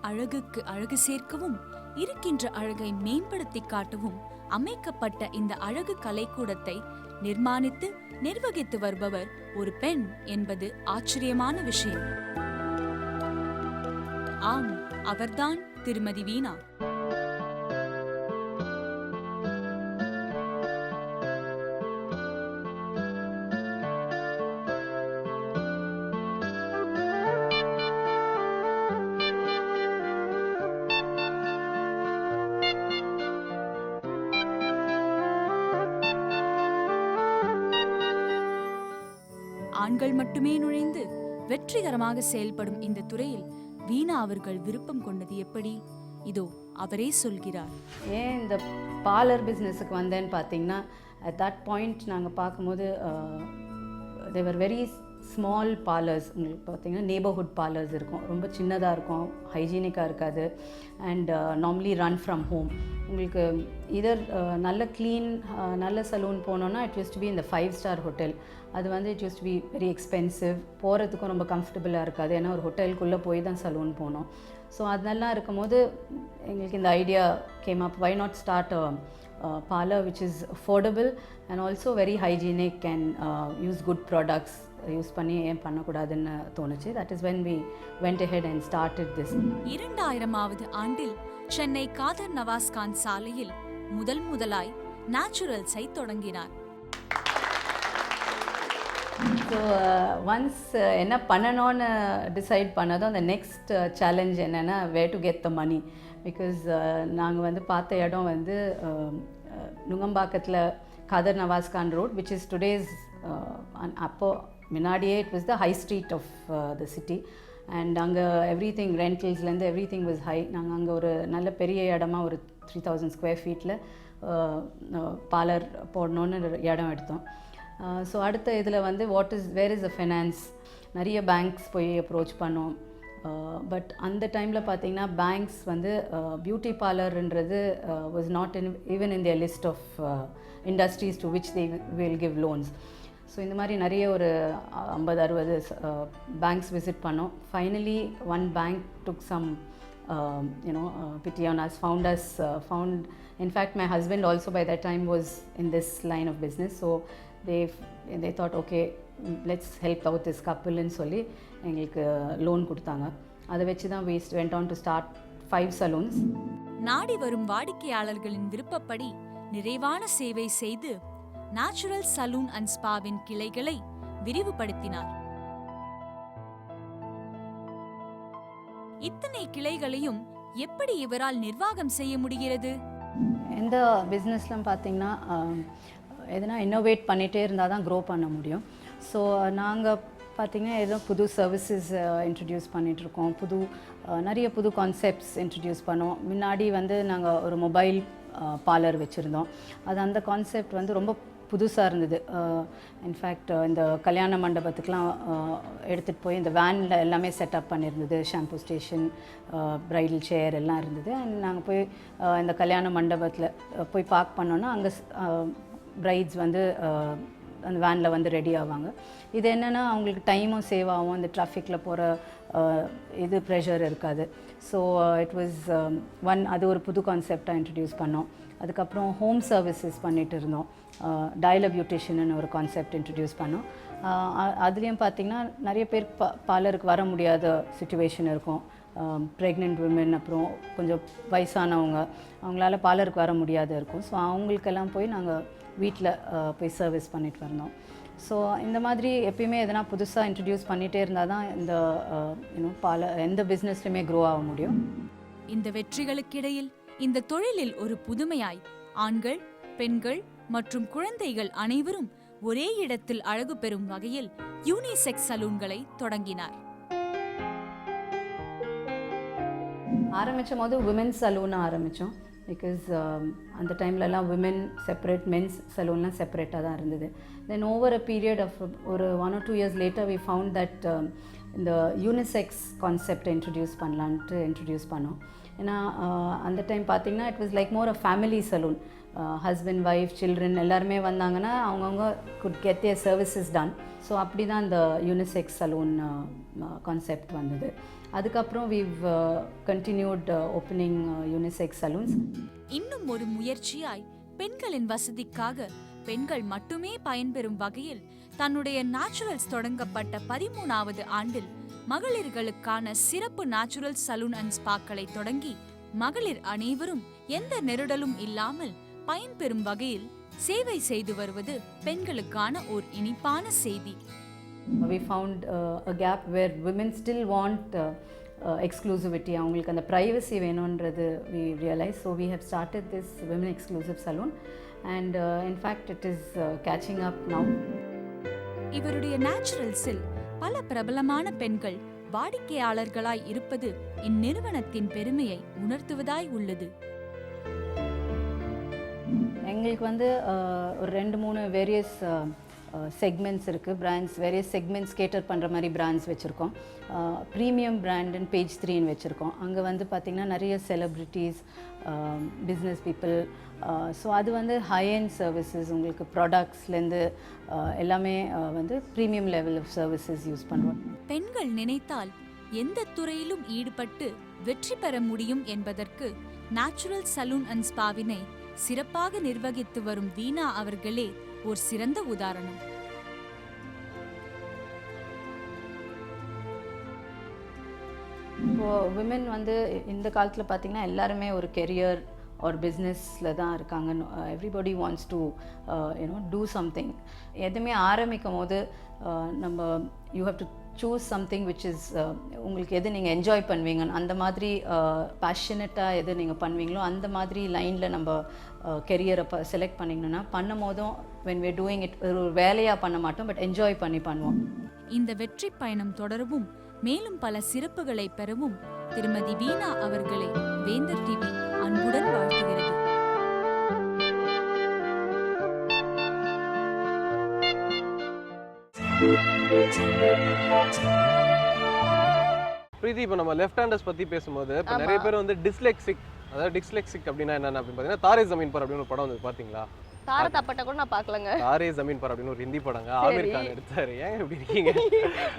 அழகுக்கு அழகு சேர்க்கவும் இருக்கின்ற அழகை மேம்படுத்தி காட்டவும் அமைக்கப்பட்ட இந்த அழகு கலைக்கூடத்தை நிர்மாணித்து நிர்வகித்து வருபவர் ஒரு பெண் என்பது ஆச்சரியமான விஷயம். ஆம், அவர்தான் திருமதி வீணா. ஆண்கள் மட்டுமே நுழைந்து வெற்றிகரமாக செயல்படும் இந்த துறையில் வீணா அவர்கள் விருப்பம் கொண்டது எப்படி? இதோ அவரே சொல்கிறார். ஏன் இந்த பார்லர் பிஸ்னஸுக்கு வந்தேன்னு பார்த்தீங்கன்னா, அட் தட் பாயிண்ட் நாங்கள் பார்க்கும்போது தேவர் வெரி ஸ்மால் பார்லர்ஸ். உங்களுக்கு பார்த்தீங்கன்னா நெய்பர்ஹுட் பார்லர்ஸ் இருக்கும், ரொம்ப சின்னதாக இருக்கும், ஹைஜீனிக்காக இருக்காது, and normally run from home. உங்களுக்கு இதர் நல்ல க்ளீன் நல்ல சலூன் போனோன்னா இட் யூஸ் டு பி இந்த 5-star ஹோட்டல். அது வந்து it use to be very expensive, போகிறதுக்கும் ரொம்ப கம்ஃபர்டபுளாக இருக்காது, ஏன்னா ஒரு ஹோட்டலுக்குள்ளே போய் தான் சலூன் போனோம். ஸோ அதெல்லாம் இருக்கும்போது எங்களுக்கு இந்த idea came up, why not start parlor which is affordable and also very hygienic and use good products use பண்ணி ஏன் பண்ணக்கூடாதுன்னு தோணுச்சு. That is when we went ahead and started this. 2000ஆவது ஆண்டில் சென்னை காதர் நவாஸ் கான் சாலையில் முதலாய் நேச்சுரல்ஸை தொடங்கினார். ஸோ ஒன்ஸ் என்ன பண்ணணும்னு டிசைட் பண்ணதும் அந்த நெக்ஸ்ட் சேலஞ்ச் என்னென்னா where to get the money. Because நாங்கள் வந்து பார்த்த இடம் வந்து நுங்கம்பாக்கத்தில் Khader Nawaz Khan road, which is today's அப்போது முன்னாடியே it was the high street of the city. And அங்கே எவ்ரி திங் ரெண்டல்ஸ்லேருந்து எவ்ரி திங் வாஸ் ஹை. நாங்கள் அங்கே ஒரு நல்ல பெரிய இடமா ஒரு 3000 square feet பார்லர் போடணுன்னு இடம் எடுத்தோம். ஸோ அடுத்த இதில் வந்து வேர் இஸ் த ஃபைனான்ஸ், நிறைய பேங்க்ஸ் போய் அப்ரோச் பண்ணோம். பட் அந்த டைமில் பார்த்தீங்கன்னா பேங்க்ஸ் வந்து பியூட்டி பார்லர்ன்றது was not even in their list of industries to which they will give loans. So இந்த மாதிரி நிறைய ஒரு 50-60 பேங்க்ஸ் விசிட் பண்ணோம். Finally one bank took some pity on us, found in fact my husband also by that time was in this line of business, so they thought okay, let's help out this couple ன்னு சொல்லி எங்களுக்கு loan கொடுத்தாங்க. அதை வச்சு தான் we went on to start 5 salons. நாடி வரும் வாடிக்கையாளர்களின் விருப்பப்படி நிறைவான சேவை செய்து நேச்சுரல் சலூன் அண்ட் ஸ்பாவின் கிளைகளை விரிவுபடுத்தினார். இத்தனை கிளைகளையும் எப்படி இவரால் நிர்வாகம் செய்ய முடிகிறது? எந்த பிஸ்னஸ்லாம் பார்த்தீங்கன்னா எதனா இன்னோவேட் பண்ணிகிட்டே இருந்தால் தான் க்ரோ பண்ண முடியும். ஸோ நாங்கள் பார்த்திங்கன்னா ஏதோ புது சர்வீசஸ் இன்ட்ரடியூஸ் பண்ணிகிட்ருக்கோம், நிறைய புது கான்செப்ட்ஸ் இன்ட்ரடியூஸ் பண்ணோம். முன்னாடி வந்து நாங்கள் ஒரு மொபைல் பார்லர் வச்சுருந்தோம். அந்த கான்செப்ட் வந்து ரொம்ப புதுசாக இருந்தது. இன்ஃபேக்ட் இந்த கல்யாண மண்டபத்துக்கெலாம் எடுத்துகிட்டு போய் இந்த வேனில் எல்லாமே செட்டப் பண்ணியிருந்தது. ஷாம்பு ஸ்டேஷன், ப்ரைடல் சேர் எல்லாம் இருந்தது. அண்ட் நாங்கள் போய் இந்த கல்யாண மண்டபத்தில் போய் பார்க் பண்ணோன்னா அங்கே ப்ரைட்ஸ் வந்து அந்த வேனில் வந்து ரெடி ஆவாங்க. இது என்னென்னா அவங்களுக்கு டைமும் சேவ் ஆகும், இந்த டிராஃபிக்கில் போகிற இது ப்ரெஷர் இருக்காது. ஸோ இட் வாஸ் அது ஒரு புது கான்செப்டாக இன்ட்ரடியூஸ் பண்ணோம். அதுக்கப்புறம் ஹோம் சர்வீசஸ் பண்ணிகிட்டு இருந்தோம். டயல் பியூட்டிஷியன்னு ஒரு கான்செப்ட் இன்ட்ரடியூஸ் பண்ணோம். அதுலேயும் பார்த்திங்கன்னா நிறைய பேர் பார்லருக்கு வர முடியாத சுச்சுவேஷன் இருக்கும். ப்ரெக்னென்ட் விமன், அப்புறம் கொஞ்சம் வயசானவங்க, அவங்களால பார்லருக்கு வர முடியாத இருக்கும். ஸோ அவங்களுக்கெல்லாம் போய் நாங்கள் வீட்டில் போய் சர்வீஸ் பண்ணிட்டு வந்தோம். ஸோ இந்த மாதிரி எப்பயுமே எதனா புதுசாக இன்ட்ரடியூஸ் பண்ணிகிட்டே இருந்தால் தான் இந்த எந்த பிஸ்னஸ்லையுமே க்ரோ ஆக முடியும். இந்த வெற்றிகளுக்கிடையில் இந்த தொழிலில் ஒரு புதுமையாய் ஆண்கள், பெண்கள் மற்றும் குழந்தைகள் அனைவரும் ஒரே இடத்தில் அழகு பெறும் வகையில் யூனிசெக்ஸ் சலூன்களை தொடங்கினார். ஆரம்பித்த போது விமென்ஸ் சலூனாக ஆரம்பித்தோம். பிகாஸ் அந்த டைம்லலாம் விமென் செப்பரேட், மென்ஸ் சலூன்லாம் செப்பரேட்டாக தான் இருந்தது. Then over a period of ஒரு 1 or 2 years later we found that இந்த யூனிசெக்ஸ் கான்செப்டை இன்ட்ரடியூஸ் பண்ணோம். ஏன்னா அந்த டைம் பார்த்திங்கன்னா it was like more a family salon. Husband, wife, children எல்லாருமே வந்தாங்கன்னா அவங்கவுங்க could get their services done. So அப்படி தான் இந்த யூனிசெக்ஸ் சலூன் கான்செப்ட் வந்தது. அதுக்கப்புறம் we've continued opening unisex saloons. இன்னும் ஒரு முயற்சியாய் பெண்களின் வசதிக்காக பெண்கள் மட்டுமே பயன்பெறும் வகையில் தன்னுடைய நேச்சுரல்ஸ் தொடங்கப்பட்ட 13வது ஆண்டில் மகளிர்களுக்கான சிறப்பு நேச்சுரல் சலூன் அண்ட் ஸ்பாக்களை தொடங்கி மகளிர் அனைவரும் எந்த நெருடலும் இல்லாமல் பயன்பெறும் வகையில் சேவை செய்து வருவது பெண்களுக்கான ஒரு இனிப்பான செய்தி. We found a gap where women still want exclusivity. அவங்களுக்கு அந்த privacy வேணும்ன்றது we realized. So we have started this women exclusive salon and in fact it is catching up now. இவருடைய நேச்சுரல்ஸில் பல பிரபலமான பெண்கள் வாடிக்கையாளர்களாய் இருப்பது இந்நிறுவனத்தின் பெருமையை உணர்த்துவதாய் உள்ளது. எங்களுக்கு வந்து ஒரு 2-3 வேரியஸ் செக்மெண்ட்ஸ் இருக்குது. பிராண்ட்ஸ் வேரியஸ் செக்மெண்ட்ஸ் கேட்டர் பண்ணுற மாதிரி பிராண்ட்ஸ் வச்சுருக்கோம். ப்ரீமியம் பிராண்டுன்னு Page 3 வச்சுருக்கோம். அங்கே வந்து பார்த்திங்கன்னா நிறைய செலிப்ரிட்டிஸ், பிஸ்னஸ் பீப்புள். ஸோ அது வந்து ஹை-எண்ட் சர்வீசஸ், உங்களுக்கு ப்ராடக்ட்ஸ்லேருந்து எல்லாமே வந்து premium level of services use பண்ணுவோம். பெண்கள் நினைத்தால் எந்த துறையிலும் ஈடுபட்டு வெற்றி பெற முடியும் என்பதற்கு நேச்சுரல் சலூன் அண்ட் ஸ்பாவினை சிறப்பாக நிர்வகித்து வரும் வீணா அவர்களே ஒரு சிறந்த உதாரணம். இப்போது விமென் வந்து இந்த காலத்தில் பார்த்திங்கன்னா எல்லாருமே ஒரு கெரியர் ஒரு பிஸ்னஸில் தான் இருக்காங்க. Everybody wants to do something. எதுவுமே ஆரம்பிக்கும் போது நம்ம you have to choose something which is உங்களுக்கு எது நீங்கள் என்ஜாய் பண்ணுவீங்க, அந்த மாதிரி பேஷனட்டாக எது நீங்கள் பண்ணுவீங்களோ அந்த மாதிரி லைனில் நம்ம கெரியரை செலக்ட் பண்ணிக்கணும்னா பண்ணும் போதும் when we're doing it ஒரு வேலையாக பண்ண மாட்டோம், பட் என்ஜாய் பண்ணி பண்ணுவோம். இந்த வெற்றி பயணம் தொடரவும் மேலும் பல சிறப்புகளை பெறவும் திருமதி வீணா அவர்களை வேந்தர் டிவி அன்புடன் வாழ்த்துகிறது. பிரீத்தி, இப்போ நம்ம லெஃப்ட் ஹேண்டர்ஸ் பற்றி பேசும்போது இப்போ நிறைய பேர் வந்து டிஸ்லெக்சிக், அதாவது டிஸ்லெக்சிக் அப்படின்னா என்னென்ன அப்படின்னு பார்த்தீங்கன்னா தாரே ஜமீன் பர் அப்படின்னு ஒரு படம் வந்து பார்த்தீங்களா? தார தப்பட்ட கூட நான் பார்க்கலங்க. தாரே ஜமீன் பர் அப்படின்னு ஒரு ஹிந்தி படங்க ஆமீர் கான் எடுத்தாரு. ஏன் இப்படி இருக்கீங்க?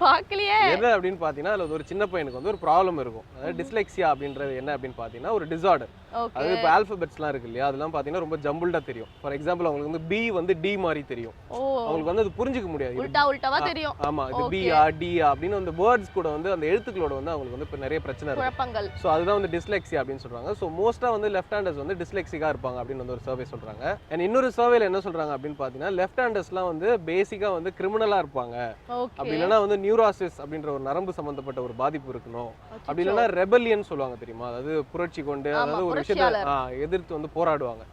பார்க்கலையே. என்ன அப்படின்னு பார்த்தீங்கன்னா அதில் ஒரு சின்ன பையனுக்கு வந்து ஒரு ப்ராப்ளம் இருக்கும். அதாவது டிஸ்லெக்சியா அப்படின்றது என்ன அப்படின்னு பார்த்தீங்கன்னா ஒரு டிசார்டர். அது இப்போ ஆல்பபெட்ஸ்லாம் இருக்கு இல்லையா, அதெல்லாம் பார்த்தீங்கன்னா ரொம்ப ஜம்பிள்டா தெரியும். ஃபார் எக்ஸாம்பிள் அவங்களுக்கு வந்து பி வந்து டி மாதிரி தெரியும். அவங்களுக்கு வந்து அது புரிஞ்சுக்க முடியாது. உல்டாவா தெரியும். ஆமா, இது பியா டியா அப்படின்னு அந்த வேர்ட்ஸ் கூட வந்து அந்த எழுத்துக்களோட வந்து அவங்களுக்கு வந்து இப்போ நிறைய பிரச்சனை இருக்கு, குழப்பங்கள். ஸோ அதுதான் வந்து டிஸ்லெக்சியா அப்படின்னு சொல்றாங்க. ஸோ மோஸ்டா வந்து லெஃப்ட் ஹேண்டர்ஸ் வந்து டிஸ்லெக்சிக்கா இருப்பாங்க அப்படின்னு வந்து ஒரு சர்வே சொல்றாங்க. அண்ட் இன்னொரு சர்வேல என்ன சொல்றாங்க அப்படின்னு பார்த்தீங்கன்னா லெஃப்ட் ஹேண்டர்ஸ்லாம் வந்து பேசிக்கா வந்து கிரிமினலா இருப்பாங்க, அப்படி இல்லைன்னா வந்து நியூராசிஸ் அப்படின்ற ஒரு நரம்பு சம்பந்தப்பட்ட ஒரு பாதிப்பு இருக்கணும், அப்படி இல்லைன்னா ரெபல்லியன் சொல்லுவாங்க தெரியுமா, அதாவது புரட்சி கொண்டு அதாவது ஒரு விஷயத்தை எதிர்த்து வந்து போராடுவாங்க.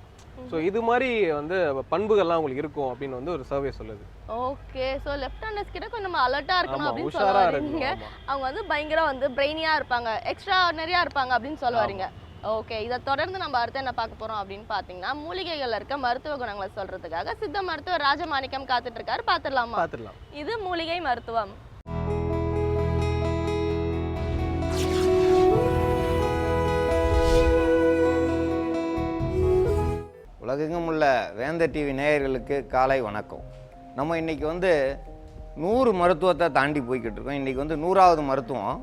ஸோ இது மாதிரி வந்து பண்புகள்லாம் உங்களுக்கு இருக்கும் அப்படின்னு வந்து ஒரு சர்வே சொல்லுது. ஓகே, ஸோ லெஃப்ட் ஹேண்டர்ஸ் கிட்ட கொஞ்சம் நம்ம அலர்ட்டா இருக்கணும் அப்படின்னு சொல்லுவாங்க. அவங்க வந்து பயங்கர வந்து பிரெயினியா இருப்பாங்க, எக்ஸ்ட்ரா நிறையா இருப்பாங்க அப்படின்னு சொல்லுவாங்க. ஓகே, இதை தொடர்ந்து நம்ம அடுத்து என்ன பார்க்க போறோம் அப்படின்னு பார்த்தீங்கன்னா மூலிகைகள்ல இருக்க மருத்துவ குணங்களை சொல்றதுக்காக சித்த மருத்துவர் ராஜமாணிக்கம் காத்துட்டு இருக்காரு. பார்த்துடலாமா? இது மூலிகை மருத்துவம். உலகெங்கும் உள்ள வேந்தர் டிவி நேயர்களுக்கு காலை வணக்கம். நம்ம இன்றைக்கி வந்து 100 மருத்துவத்தை தாண்டி போய்கிட்டு இருக்கோம். இன்றைக்கி வந்து 100வது மருத்துவம்.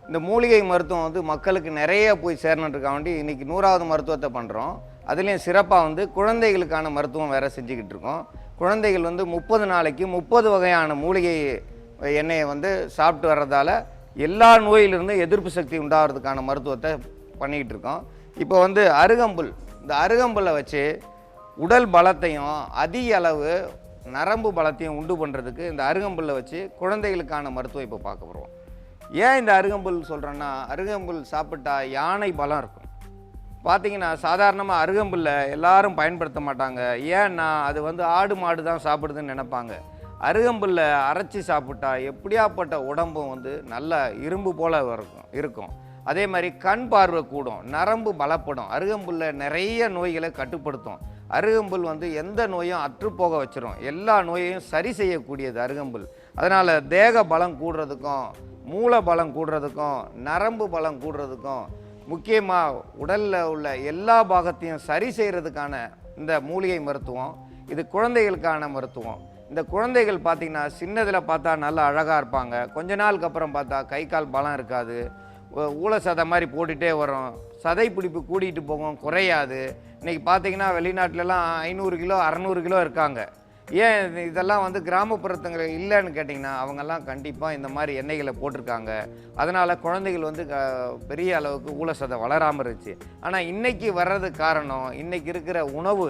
இந்த மூலிகை மருத்துவம் வந்து மக்களுக்கு நிறைய போய் சேரணுன்றதுக்காக வேண்டி இன்றைக்கி 100வது மருத்துவத்தை பண்ணுறோம். அதுலேயும் சிறப்பாக வந்து குழந்தைகளுக்கான மருத்துவம் வேறு செஞ்சுக்கிட்டு இருக்கோம். குழந்தைகள் வந்து 30 நாளைக்கு 30 வகையான மூலிகை எண்ணெயை வந்து சாப்பிட்டு வர்றதால எல்லா நோயிலிருந்து எதிர்ப்பு சக்தி உண்டாகிறதுக்கான மருத்துவத்தை பண்ணிக்கிட்டு இருக்கோம். இப்போ வந்து அருகம்புல், இந்த அருகம்புல்லை வச்சு உடல் பலத்தையும் அதிக அளவு நரம்பு பலத்தையும் உண்டு பண்ணுறதுக்கு இந்த அருகம்புல்லை வச்சு குழந்தைகளுக்கான மருத்துவம் இப்போ பார்க்க போகிறோம். ஏன் இந்த அருகம்புல் சொல்கிறேன்னா, அருகம்புல் சாப்பிட்டா யானை பலம் இருக்கும். பார்த்திங்கன்னா சாதாரணமாக அருகம்புல்லை எல்லாரும் பயன்படுத்த மாட்டாங்க. ஏன்னா அது வந்து ஆடு மாடு தான் சாப்பிடுதுன்னு நினைப்பாங்க. அருகம்புல்லை அரைச்சி சாப்பிட்டா எப்படியாப்பட்ட உடம்பும் வந்து நல்ல இரும்பு போல் இருக்கும். அதே மாதிரி கண் பார்வை கூடும், நரம்பு பலப்படும். அருகம்புல்ல நிறைய நோய்களை கட்டுப்படுத்தும். அருகம்புல் வந்து எந்த நோயும் அற்றுப்போக வச்சிரும், எல்லா நோயையும் சரி செய்யக்கூடியது அருகம்புல். அதனால் தேக பலம் கூடுறதுக்கும் மூளை பலம் கூடுறதுக்கும் நரம்பு பலம் கூடுறதுக்கும் முக்கியமாக உடலில் உள்ள எல்லா பாகத்தையும் சரி செய்கிறதுக்கான இந்த மூலிகை மருத்துவம். இது குழந்தைகளுக்கான மருத்துவம். இந்த குழந்தைகள் பார்த்திங்கன்னா சின்னதில் பார்த்தா நல்லா அழகாக இருப்பாங்க, கொஞ்ச நாளுக்கு அப்புறம் பார்த்தா கை கால் பலம் இருக்காது, ஊழ சதை மாதிரி போட்டுகிட்டே வரும், சதை பிடிப்பு கூட்டிகிட்டு போகும், குறையாது. இன்றைக்கி பார்த்திங்கன்னா வெளிநாட்டிலலாம் 500 கிலோ 600 கிலோ இருக்காங்க. ஏன் இதெல்லாம் வந்து கிராமப்புறத்துங்க இல்லைன்னு கேட்டிங்கன்னா அவங்கெல்லாம் கண்டிப்பாக இந்த மாதிரி எண்ணெய்களை போட்டிருக்காங்க. அதனால் குழந்தைகள் வந்து பெரிய அளவுக்கு ஊழ சதை வளராமல் இருந்துச்சு. ஆனால் இன்றைக்கி வர்றதுக்கு காரணம் இன்றைக்கி இருக்கிற உணவு.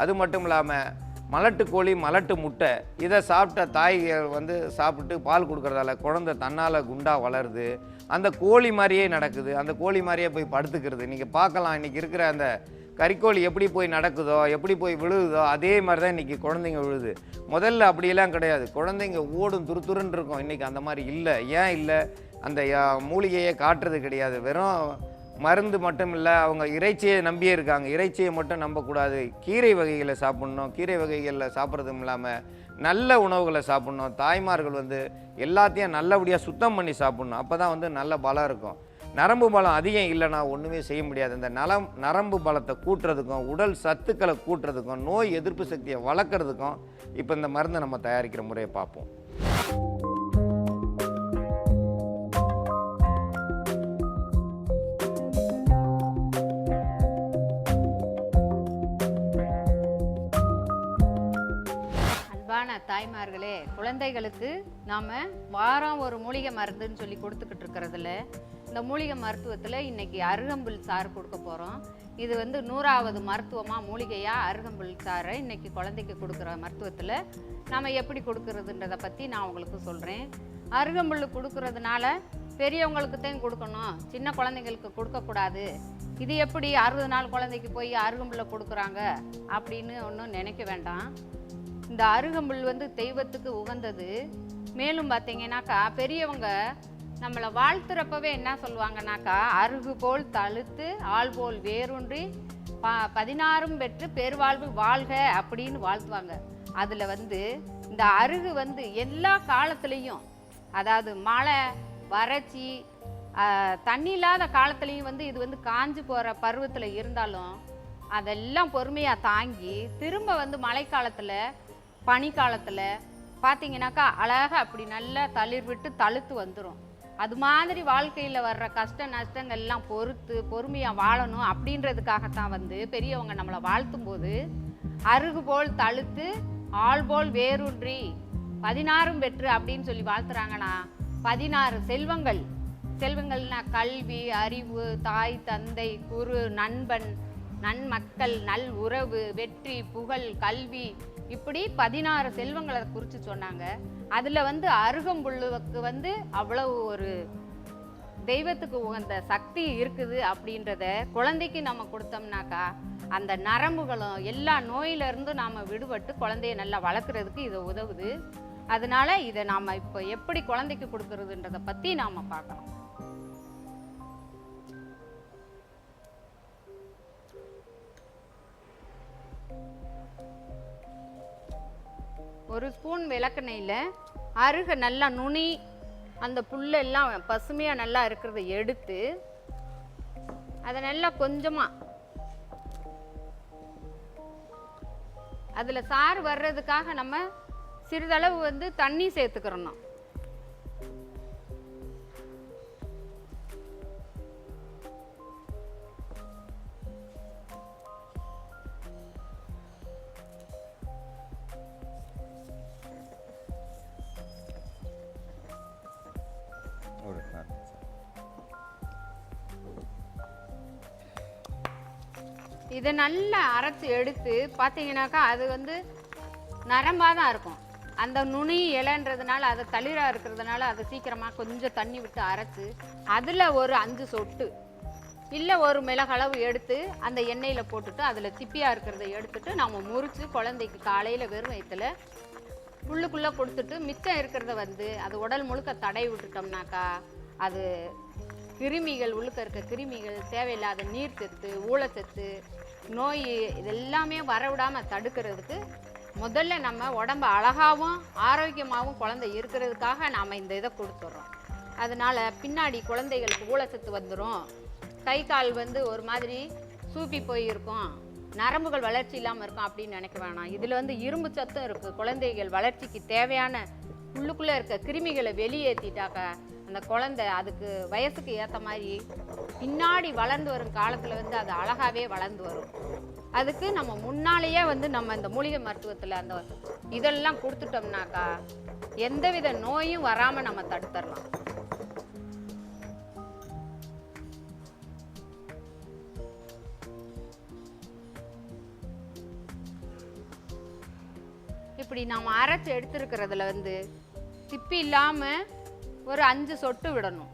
அது மட்டும் இல்லாமல் மலட்டு கோழி மலட்டு முட்டை இதை சாப்பிட்ட தாய்கள் வந்து சாப்பிட்டு பால் கொடுக்குறதால குழந்தை தன்னால் குண்டாக வளருது. அந்த கோழி மாதிரியே நடக்குது, அந்த கோழி மாதிரியே போய் படுத்துக்கிறது. நீங்கள் பார்க்கலாம் இன்றைக்கி இருக்கிற அந்த கறிக்கோழி எப்படி போய் நடக்குதோ எப்படி போய் விழுகுதோ அதே மாதிரி தான் இன்றைக்கி குழந்தைங்க விழுது. முதல்ல அப்படியெல்லாம் கிடையாது, குழந்தைங்க ஓடும் துருத்துருன்னு இருக்கும். இன்றைக்கி அந்த மாதிரி இல்லை. ஏன் இல்லை? அந்த மூலிகையே காட்டுறது கிடையாது. வெறும் மருந்து மட்டும் இல்லை, அவங்க இறைச்சியை நம்பியே இருக்காங்க. இறைச்சியை மட்டும் நம்பக்கூடாது, கீரை வகைகளை சாப்பிட்ணும். கீரை வகைகளில் சாப்பிட்றதும் இல்லாமல் நல்ல உணவுகளை சாப்பிட்ணும். தாய்மார்கள் வந்து எல்லாத்தையும் நல்லபடியாக சுத்தம் பண்ணி சாப்பிட்ணும். அப்போ தான் வந்து நல்ல பலம் இருக்கும். நரம்பு பலம் அதிகம் இல்லைன்னா ஒன்றுமே செய்ய முடியாது. இந்த நரம்பு பலத்தை கூட்டுறதுக்கும் உடல் சத்துக்களை கூட்டுறதுக்கும் நோய் எதிர்ப்பு சக்தியை வளர்க்குறதுக்கும் இப்போ இந்த மருந்தை நம்ம தயாரிக்கிற முறையை பார்ப்போம். தாய்மார்களே, குழந்தைகளுக்கு நாம் வாரம் ஒரு மூலிகை மருந்துன்னு சொல்லி கொடுத்துக்கிட்டு இருக்கிறதுல இந்த மூலிகை மருத்துவத்தில் இன்றைக்கி அருகம்புல் சாறு கொடுக்க போகிறோம். இது வந்து 100வது மருத்துவமாக மூலிகையாக அருகம்புல் சாறை இன்றைக்கி குழந்தைக்கு கொடுக்குற மருத்துவத்தில் நம்ம எப்படி கொடுக்குறதுன்றதை பற்றி நான் உங்களுக்கு சொல்கிறேன். அருகம்புல் கொடுக்குறதுனால பெரியவங்களுக்கு தான் கொடுக்கணும், சின்ன குழந்தைங்களுக்கு கொடுக்கக்கூடாது. இது எப்படி 60 நாள் குழந்தைக்கு போய் அருகம்புல்லை கொடுக்குறாங்க அப்படின்னு ஒன்றும் நினைக்க வேண்டாம். இந்த அருகம்புல் வந்து தெய்வத்துக்கு உகந்தது. மேலும் பார்த்தீங்கன்னாக்கா பெரியவங்க நம்மளை வாழ்த்துறப்பவே என்ன சொல்லுவாங்கனாக்கா, அருகு போல் தழுத்து ஆள் போல் வேரூன்றி 16 பெற்று பெருவாழ்வு வாழ்க அப்படின்னு வாழ்த்துவாங்க. அதில் வந்து இந்த அருகு வந்து எல்லா காலத்துலேயும், அதாவது மழை வறட்சி தண்ணி இல்லாத காலத்துலேயும் வந்து இது வந்து காஞ்சு போகிற பருவத்தில் இருந்தாலும் அதெல்லாம் பொறுமையாக தாங்கி திரும்ப வந்து மழைக்காலத்தில் பனிக்காலத்தில் பார்த்தீங்கன்னாக்கா அழகாக அப்படி நல்லா தளிர் விட்டு தழுத்து வந்துடும். அது மாதிரி வாழ்க்கையில் வர்ற கஷ்ட நஷ்டங்கள்லாம் பொறுத்து பொறுமையாக வாழணும் அப்படின்றதுக்காகத்தான் வந்து பெரியவங்க நம்மளை வாழ்த்தும் போது அருகு போல் தழுத்து ஆள் போல் வேரூன்றி 16 பெற்று அப்படின்னு சொல்லி வாழ்த்துறாங்கன்னா 16 செல்வங்கள்னா கல்வி, அறிவு, தாய், தந்தை, குரு, நண்பன், நன்மக்கள், நல் உறவு, வெற்றி, புகழ், கல்வி, இப்படி 16 செல்வங்களை குறித்து சொன்னாங்க. அதில் வந்து அருகம்புல்லுக்கு வந்து அவ்வளவு ஒரு தெய்வத்துக்கு உகந்த சக்தி இருக்குது அப்படின்றத குழந்தைக்கு நம்ம கொடுத்தோம்னாக்கா அந்த நரம்புகளும் எல்லா நோயிலிருந்து நாம் விடுபட்டு குழந்தைய நல்லா வளர்க்குறதுக்கு இது உதவுது. அதனால இதை நாம் இப்போ எப்படி குழந்தைக்கு கொடுக்கறதுன்றதை பற்றி நாம் பார்க்கலாம். ஒரு ஸ்பூன் விளக்கெண்ணெயில் அருகை நல்லா நுனி அந்த புல்லெல்லாம் பசுமையாக நல்லா இருக்கிறத எடுத்து அதை நல்லா கொஞ்சமாக அதில் சாறு வர்றதுக்காக நம்ம சிறிதளவு வந்து தண்ணி சேர்த்துக்கிறணும். இதை நல்லா அரைச்சி எடுத்து பார்த்தீங்கன்னாக்கா அது வந்து நரம்பாக தான் இருக்கும். அந்த நுனி இலைன்றதுனால அது தளிராக இருக்கிறதுனால அதை சீக்கிரமாக கொஞ்சம் தண்ணி விட்டு அரைச்சி அதில் ஒரு 5 சொட்டு இல்லை ஒரு மிளகளவு எடுத்து அந்த எண்ணெயில் போட்டுட்டு அதில் திப்பியாக இருக்கிறத எடுத்துட்டு நம்ம முறித்து குழந்தைக்கு காலையில் வெறும் வயிற்றுல உள்ளுக்குள்ளே கொடுத்துட்டு மிச்சம் இருக்கிறத வந்து அது உடல் முழுக்க தடவி விட்டுட்டோம்னாக்கா அது கிருமிகள் உள்ளுக்க இருக்க கிருமிகள் தேவையில்லாத நீர்ச்சத்து, ஊழச்சத்து, நோய் இதெல்லாமே வரவிடாமல் தடுக்கிறதுக்கு முதல்ல நம்ம உடம்பு அழகாகவும் ஆரோக்கியமாகவும் குழந்தை இருக்கிறதுக்காக நாம் இந்த இதை கொடுத்துட்றோம். அதனால் பின்னாடி குழந்தைகளுக்கு ஊழச்சத்து வந்துடும், கை கால் வந்து ஒரு மாதிரி சூப்பி போயிருக்கும், நரம்புகள் வளர்ச்சி இல்லாமல் இருக்கும் அப்படின்னு நினைக்க வேணாம். இதில் வந்து இரும்பு சத்தும் இருக்குது. குழந்தைகள் வளர்ச்சிக்கு தேவையான உள்ளுக்குள்ளே இருக்க கிருமிகளை வெளியேற்றிட்டாக்கா அந்த குழந்தை அதுக்கு வயசுக்கு ஏற்ற மாதிரி பின்னாடி வளர்ந்து வரும் காலத்தில் வந்து அது அழகாகவே வளர்ந்து வரும். அதுக்கு நம்ம முன்னாலேயே வந்து நம்ம இந்த மூலிகை மருத்துவத்தில் அந்த இதெல்லாம் கொடுத்துட்டோம்னாக்கா எந்தவித நோயும் வராமல் நம்ம தடுத்துடலாம். இப்படி நாம் அரைச்சி எடுத்துருக்கிறதுல வந்து திப்பி இல்லாமல் ஒரு 5 சொட்டு விடணும்.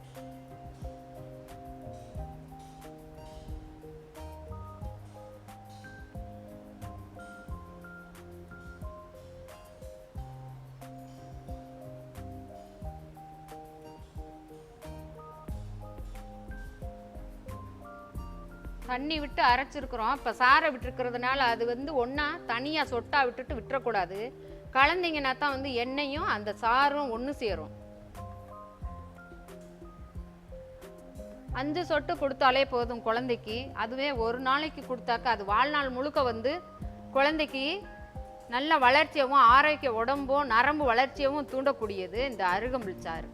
தண்ணி விட்டு அரைச்சிருக்கிறோம். இப்போ சாரை விட்டுருக்கிறதுனால அது வந்து ஒன்றா தனியாக சொட்டாக விட்டுட்டு விட்டுறக்கூடாது. கலந்தீங்கன்னா தான் வந்து எண்ணெயும் அந்த சாரும் ஒன்று சேரும். 5 சொட்டு கொடுத்தாலே போதும் குழந்தைக்கு. அதுவே ஒரு நாளைக்கு கொடுத்தாக்க அது வாழ்நாள் முழுக்க வந்து குழந்தைக்கு நல்ல வளர்ச்சியவும் ஆரோக்கிய உடம்பும் நரம்பு வளர்ச்சியவும் தூண்டக்கூடியது இந்த அருகம்புல் சாறு.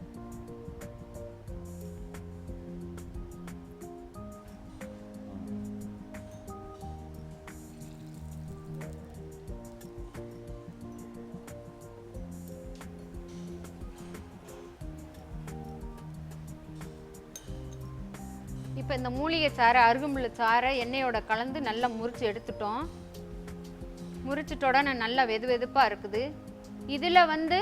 இப்போ இந்த மூலிகை சாறை அருகம்புல் சாறை எண்ணெயோட கலந்து நல்லா முறிச்சு எடுத்துட்டோம். முறிச்சிட்டோடனே நல்லா வெது வெதுப்பாக இருக்குது. இதில் வந்து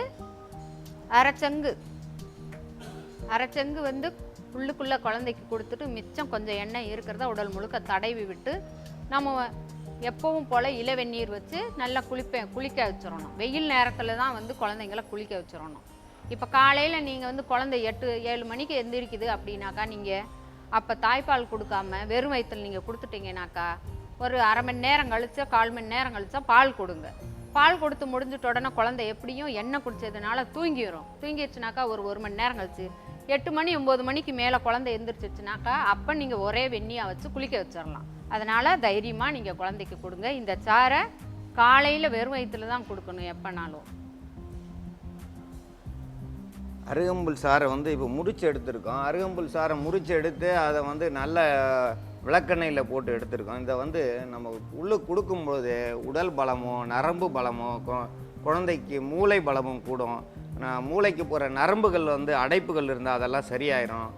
அரைச்சங்கு வந்து உள்ளுக்குள்ளே குழந்தைக்கு கொடுத்துட்டு மிச்சம் கொஞ்சம் எண்ணெய் இருக்கிறத உடல் முழுக்க தடவி விட்டு நம்ம எப்பவும் போல் இளவெந்நீர் வச்சு நல்லா குளிக்க வச்சிடணும். வெயில் நேரத்தில் தான் வந்து குழந்தைங்கள குளிக்க வச்சிடணும். இப்போ காலையில் நீங்கள் வந்து குழந்தை 8-7 மணிக்கு எந்திரிக்குது அப்படின்னாக்கா நீங்கள் அப்போ தாய்ப்பால் கொடுக்காம வெறும் வயிற்றில் நீங்கள் கொடுத்துட்டீங்கன்னாக்கா ஒரு அரை மணி நேரம் கழிச்சா 1/4 மணி நேரம் கழிச்சா பால் கொடுங்க. பால் கொடுத்து முடிஞ்சிட்ட உடனே குழந்தை எப்படியும் எண்ணெய் குடித்ததுனால தூங்கிடுச்சுனாக்கா ஒரு மணி நேரம் கழிச்சு 8 மணி 9 மணிக்கு மேலே குழந்தை எழுந்திரிச்சிச்சுனாக்கா அப்போ நீங்கள் ஒரே வெந்நியாக வச்சு குளிக்க வச்சிடலாம். அதனால் தைரியமாக நீங்கள் குழந்தைக்கு கொடுங்க. இந்த சாரை காலையில் வெறும் வயிற்றுல தான் கொடுக்கணும் எப்போனாலும். அருகம்புல் சாறை வந்து இப்போ முறிச்சு எடுத்திருக்கோம். அருகம்புல் சாறை முறிச்சு எடுத்து அதை வந்து நல்ல விளக்கெண்ணெயில் போட்டு எடுத்திருக்கோம். இதை வந்து நம்ம உள்ளே கொடுக்கும்போது உடல் பலமும் நரம்பு பலமும் குழந்தைக்கு மூளை பலமும் கூடும். மூளைக்கு போகிற நரம்புகள் வந்து அடைப்புகள் இருந்தால் அதெல்லாம் சரியாயிடும்.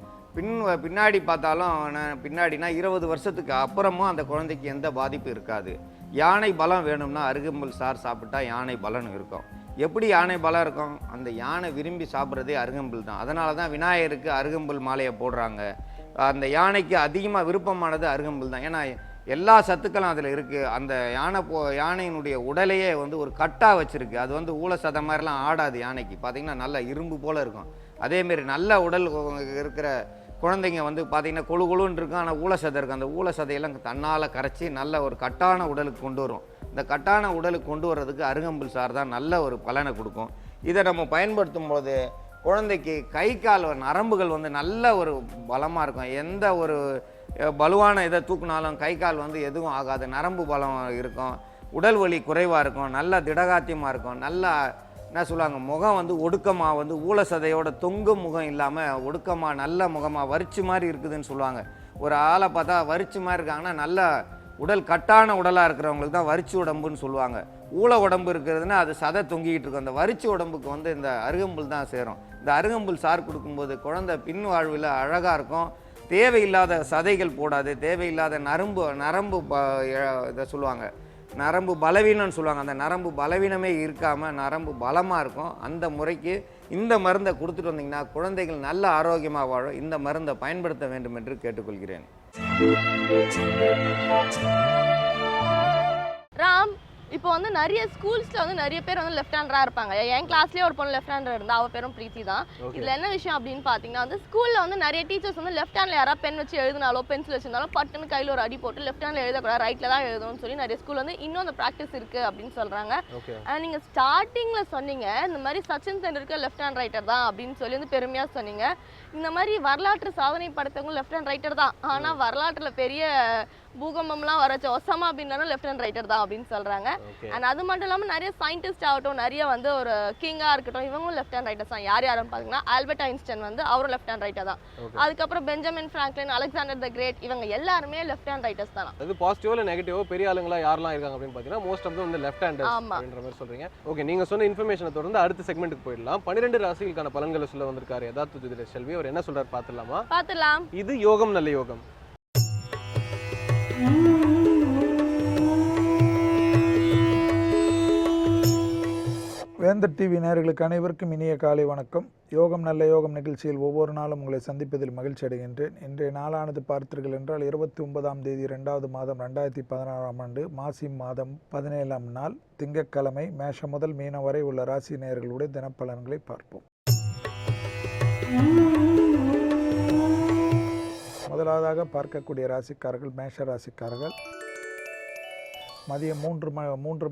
பின்னாடி பார்த்தாலும் பின்னாடினா 20 வருஷத்துக்கு அப்புறமும் அந்த குழந்தைக்கு எந்த பாதிப்பும் இருக்காது. யானை பலம் வேணும்னா அருகம்புல் சாறு சாப்பிட்டா யானை பலம் இருக்கும். எப்படி யானை பலம் இருக்கும்? அந்த யானை விரும்பி சாப்பிட்றதே அருகம்புல் தான். அதனால தான் விநாயகருக்கு அருகம்புல் மாலையை போடுறாங்க. அந்த யானைக்கு அதிகமாக விருப்பமானது அருகம்புல் தான். ஏன்னா எல்லா சத்துக்களும் அதில் இருக்குது. அந்த யானையினுடைய உடலையே வந்து ஒரு கட்டாக வச்சுருக்கு. அது வந்து ஊழ சதை மாதிரிலாம் ஆடாது. யானைக்கு பார்த்திங்கன்னா நல்ல இரும்பு போல் இருக்கும். அதேமாரி நல்ல உடல் இருக்கிற குழந்தைங்க வந்து பார்த்திங்கன்னா கொழு கொழுன்னு இருக்கும். ஆனால் ஊழ சதை இருக்கும். அந்த ஊழ சதையெல்லாம் தன்னால் கரைச்சி நல்ல ஒரு கட்டான உடலுக்கு கொண்டு வரும். இந்த கட்டான உடலுக்கு கொண்டு வர்றதுக்கு அருகம்புல் சாறு தான் நல்ல ஒரு பலனை கொடுக்கும். இதை நம்ம பயன்படுத்தும் போது குழந்தைக்கு கை கால் நரம்புகள் வந்து நல்ல ஒரு பலமாக இருக்கும். எந்த ஒரு பலுவான இதை தூக்குனாலும் கை கால் வந்து எதுவும் ஆகாது. நரம்பு பலம் இருக்கும். உடல் வலி குறைவாக இருக்கும். நல்ல திடகாத்தியமாக இருக்கும். நல்லா என்ன சொல்லுவாங்க, முகம் வந்து ஒடுக்கமாக வந்து ஊழ சதையோட தொங்கும் முகம் இல்லாமல் ஒடுக்கமாக நல்ல முகமாக வரிச்சு மாதிரி இருக்குதுன்னு சொல்லுவாங்க. ஒரு ஆளை பார்த்தா வரிச்சு மாதிரி இருக்காங்கன்னா நல்ல உடல் கட்டான உடலாக இருக்கிறவங்களுக்கு தான் வரிச்சு உடம்புன்னு சொல்லுவாங்க. ஊழ உடம்பு இருக்கிறதுனா அது சதை தொங்கிக்கிட்டு இருக்கும். அந்த வரிச்சு உடம்புக்கு வந்து இந்த அருகம்புல் தான் சேரும். இந்த அருகம்புல் சாறு கொடுக்கும்போது குழந்தை பின் வாழ்வில் அழகாக இருக்கும். தேவையில்லாத சதைகள் போடாது. தேவையில்லாத நரம்பு இதை சொல்லுவாங்க நரம்பு பலவீனம்னு சொல்லுவாங்க. அந்த நரம்பு பலவீனமே இருக்காமல் நரம்பு பலமாக இருக்கும். அந்த முறைக்கு இந்த மருந்தை கொடுத்துட்டு வந்தீங்கன்னா குழந்தைகள் நல்ல ஆரோக்கியமாக வாழும். இந்த மருந்தை பயன்படுத்த வேண்டும் என்று கேட்டுக்கொள்கிறேன். ராம், இப்போ வந்து நிறைய ஸ்கூல்ஸ்ல வந்து நிறைய பேர் வந்து லெஃப்ட் ஹேண்டரா இருப்பாங்க. என் கிளாஸ்லயே ஒரு பொண்ணு லெஃப்ட் ஹேண்டர் இருந்தா, அவ பேரும் பிரீத்தி தான். இதுல என்ன விஷயம் அப்படின்னு பாத்தீங்கன்னா வந்து ஸ்கூல்ல வந்து நிறைய டீச்சர்ஸ் வந்து லெஃப்ட் ஹேண்ட்ல யாராவது பென் வச்சு எழுதினாலோ பென்சில் வச்சிருந்தாலும் பட்டுன்னு கையில ஒரு அடி போட்டு லெஃப்ட் ஹேண்ட்ல எழுதக்கூடாது, ரைட்ல தான் எழுதணும்னு சொல்லி நிறைய ஸ்கூல் வந்து இன்னும் அந்த ப்ராக்டிஸ் இருக்கு அப்படின்னு சொல்றாங்க. நீங்க ஸ்டார்டிங்ல சொன்னீங்க இந்த மாதிரி Sachin Tendulkar left hand writer தான் அப்படின்னு சொல்லி வந்து பெருமையா சொன்னீங்க. இந்த மாதிரி வரலாற்று சாதனை படைத்தவங்க லெஃப்ட் ஹேண்ட் ரைட்டர் தான். ஆனா வரலாற்றுல பெரிய பூகம்பம்லாம் வரச்ச Osama bin Laden left hand writer தான் அப்படின்னு சொல்றாங்க. அண்ட் அது மட்டும் இல்லாமல் நிறைய சயின்டிஸ்ட் ஆகட்டும், நிறைய வந்து ஒரு கிங்கா இருக்கட்டும், இவங்களும் லெஃப்ட் ஹேண்ட் ரைட்டர்ஸ் தான். யாருன்னு பாத்தீங்கன்னா ஆல்பர்ட் ஐன்ஸ்டைன் வந்து அவரும் லெஃப்ட் ஹேண்ட் ரைட்டர் தான். அதுக்கப்புறம் Benjamin Franklin, Alexander the Great, இவங்க எல்லாருமே லெஃப்ட் ஹேண்ட் ரைட்டர்ஸ் தான். அது பாசிட்டிவோ இல்ல நெகட்டிவோ பெரிய ஆளுங்களா யாரெல்லாம் இருக்காங்க அப்படின்னு பாத்தீங்கன்னா மோஸ்ட் ஆஃப் தம் வந்து லெஃப்ட் ஹேண்டர்ஸ் அப்படின்ற மாதிரி சொல்றீங்க. ஓகே, நீங்க சொன்ன இன்ஃபர்மேஷனை தொடர்ந்து அடுத்த செக்மெண்ட்டுக்கு போயிடலாம். 12 ராசிகளுக்கான பலன்களை சொல்ல வந்திருக்காரு யதார்த்த ஜோதிடர் செல்வி. அவர் என்ன சொல்றாரு பார்த்துடலாம். இது யோகம் நல்ல யோகம். வேந்தர் டிவி நேயர்களுக்கு அனைவருக்கும் இனிய காலை வணக்கம். யோகம் நல்ல யோகம் நிகழ்ச்சியில் ஒவ்வொரு நாளும் உங்களை சந்திப்பதில் மகிழ்ச்சி அடைகின்றேன். இன்றைய நாளானது பார்த்தீர்கள் என்றால் 29ஆம் தேதி 2வது மாதம் 2016ஆம் ஆண்டு மாசி மாதம் 17ஆம் நாள் திங்கட்கிழமை. மேஷம் முதல் மீனம் வரை உள்ள ராசி நேயர்களுடைய தினப்பலன்களை பார்ப்போம். முதலாவதாக பார்க்கக்கூடிய ராசிக்காரர்கள் மேஷ ராசிக்காரர்கள். மதியம் 3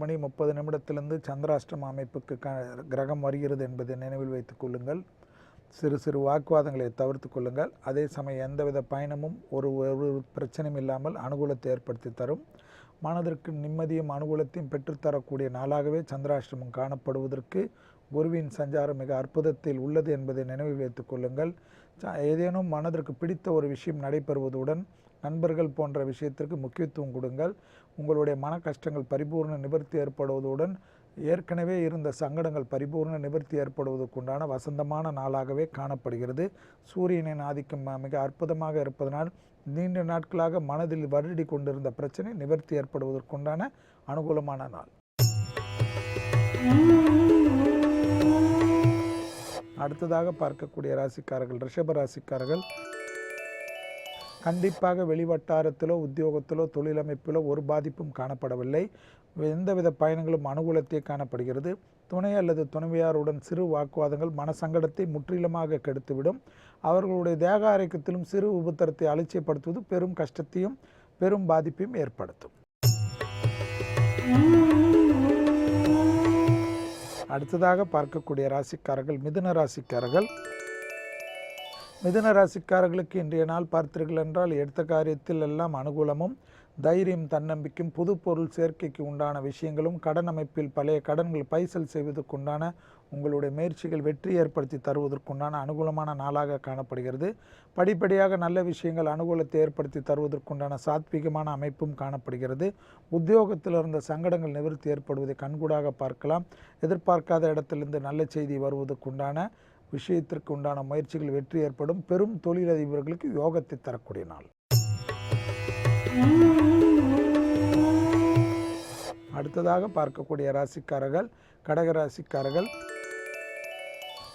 மணி 30 நிமிடத்திலிருந்து சந்திராஷ்டம அமைப்புக்கு கிரகம் வருகிறது என்பதை நினைவில் வைத்துக் கொள்ளுங்கள். சிறு வாக்குவாதங்களை தவிர்த்து கொள்ளுங்கள். அதே சமயம் எந்தவித பயணமும் ஒரு பிரச்சனையும் இல்லாமல் அனுகூலத்தை ஏற்படுத்தி தரும். மனதிற்கு நிம்மதியும் அனுகூலத்தையும் பெற்றுத்தரக்கூடிய நாளாகவே சந்திராஷ்டமம் காணப்படுவதற்கு குருவின் சஞ்சாரம் மிக அற்புதத்தில் உள்ளது என்பதை நினைவில் வைத்துக் கொள்ளுங்கள். ஏதேனும் மனதிற்கு பிடித்த ஒரு விஷயம் நடைபெறுவதுடன் நண்பர்கள் போன்ற விஷயத்திற்கு முக்கியத்துவம் கொடுங்கள். உங்களுடைய மன கஷ்டங்கள் பரிபூர்ண நிவர்த்தி ஏற்படுவதுடன் ஏற்கனவே இருந்த சங்கடங்கள் பரிபூர்ண நிவர்த்தி ஏற்படுவதற்குண்டான வசந்தமான நாளாகவே காணப்படுகிறது. சூரியனின் ஆதிக்கம் மிக அற்புதமாக இருப்பதனால் நீண்ட நாட்களாக மனதில் வருடி கொண்டிருந்த பிரச்சனை நிவர்த்தி ஏற்படுவதற்குண்டான அனுகூலமான நாள். அடுத்ததாக பார்க்கக்கூடிய ராசிக்காரர்கள் ரிஷப ராசிக்காரர்கள். கண்டிப்பாக வெளிவட்டாரத்திலோ உத்தியோகத்திலோ தொழிலமைப்பிலோ ஒரு பாதிப்பும் காணப்படவில்லை. எந்தவித பயணங்களும் அனுகூலத்தை காணப்படுகிறது. துணை அல்லது துணைவியாருடன் சிறு வாக்குவாதங்கள் மனசங்கடத்தை முற்றிலுமாக கெடுத்துவிடும். அவர்களுடைய தேக ஆரோக்கியத்திலும் சிறு உபத்திரத்தை அலட்சியப்படுத்துவது பெரும் கஷ்டத்தையும் பெரும் பாதிப்பையும் ஏற்படுத்தும். அடுத்ததாக பார்க்கக்கூடிய ராசிக்காரர்கள் மிதுன ராசிக்காரர்கள். மிதுன ராசிக்காரர்களுக்கு இன்றைய நாள் பார்த்தீர்கள் என்றால் எடுத்த காரியத்தில் எல்லாம் அனுகூலமும் தைரியம் தன்னம்பிக்கையும் புது பொருள் சேர்க்கைக்கு உண்டான விஷயங்களும் கடன் அமைப்பில் பழைய கடன்கள் பைசல் செய்வதற்குண்டான உங்களுடைய முயற்சிகள் வெற்றி ஏற்படுத்தி தருவதற்குண்டான அனுகூலமான நாளாக காணப்படுகிறது. படிப்படியாக நல்ல விஷயங்கள் அனுகூலத்தை ஏற்படுத்தி தருவதற்குண்டான சாத்வீகமான அமைப்பும் காணப்படுகிறது. உத்தியோகத்தில் இருந்த சங்கடங்கள் நிவர்த்தி ஏற்படுவதை கண்கூடாக பார்க்கலாம். எதிர்பார்க்காத இடத்திலிருந்து நல்ல செய்தி வருவதற்குண்டான விஷயத்திற்கு உண்டான முயற்சிகள் வெற்றி ஏற்படும். பெரும் தொழிலதிபர்களுக்கு யோகத்தை தரக்கூடிய நாள். அடுத்ததாக பார்க்கக்கூடிய ராசிக்காரர்கள் கடக ராசிக்காரர்கள்.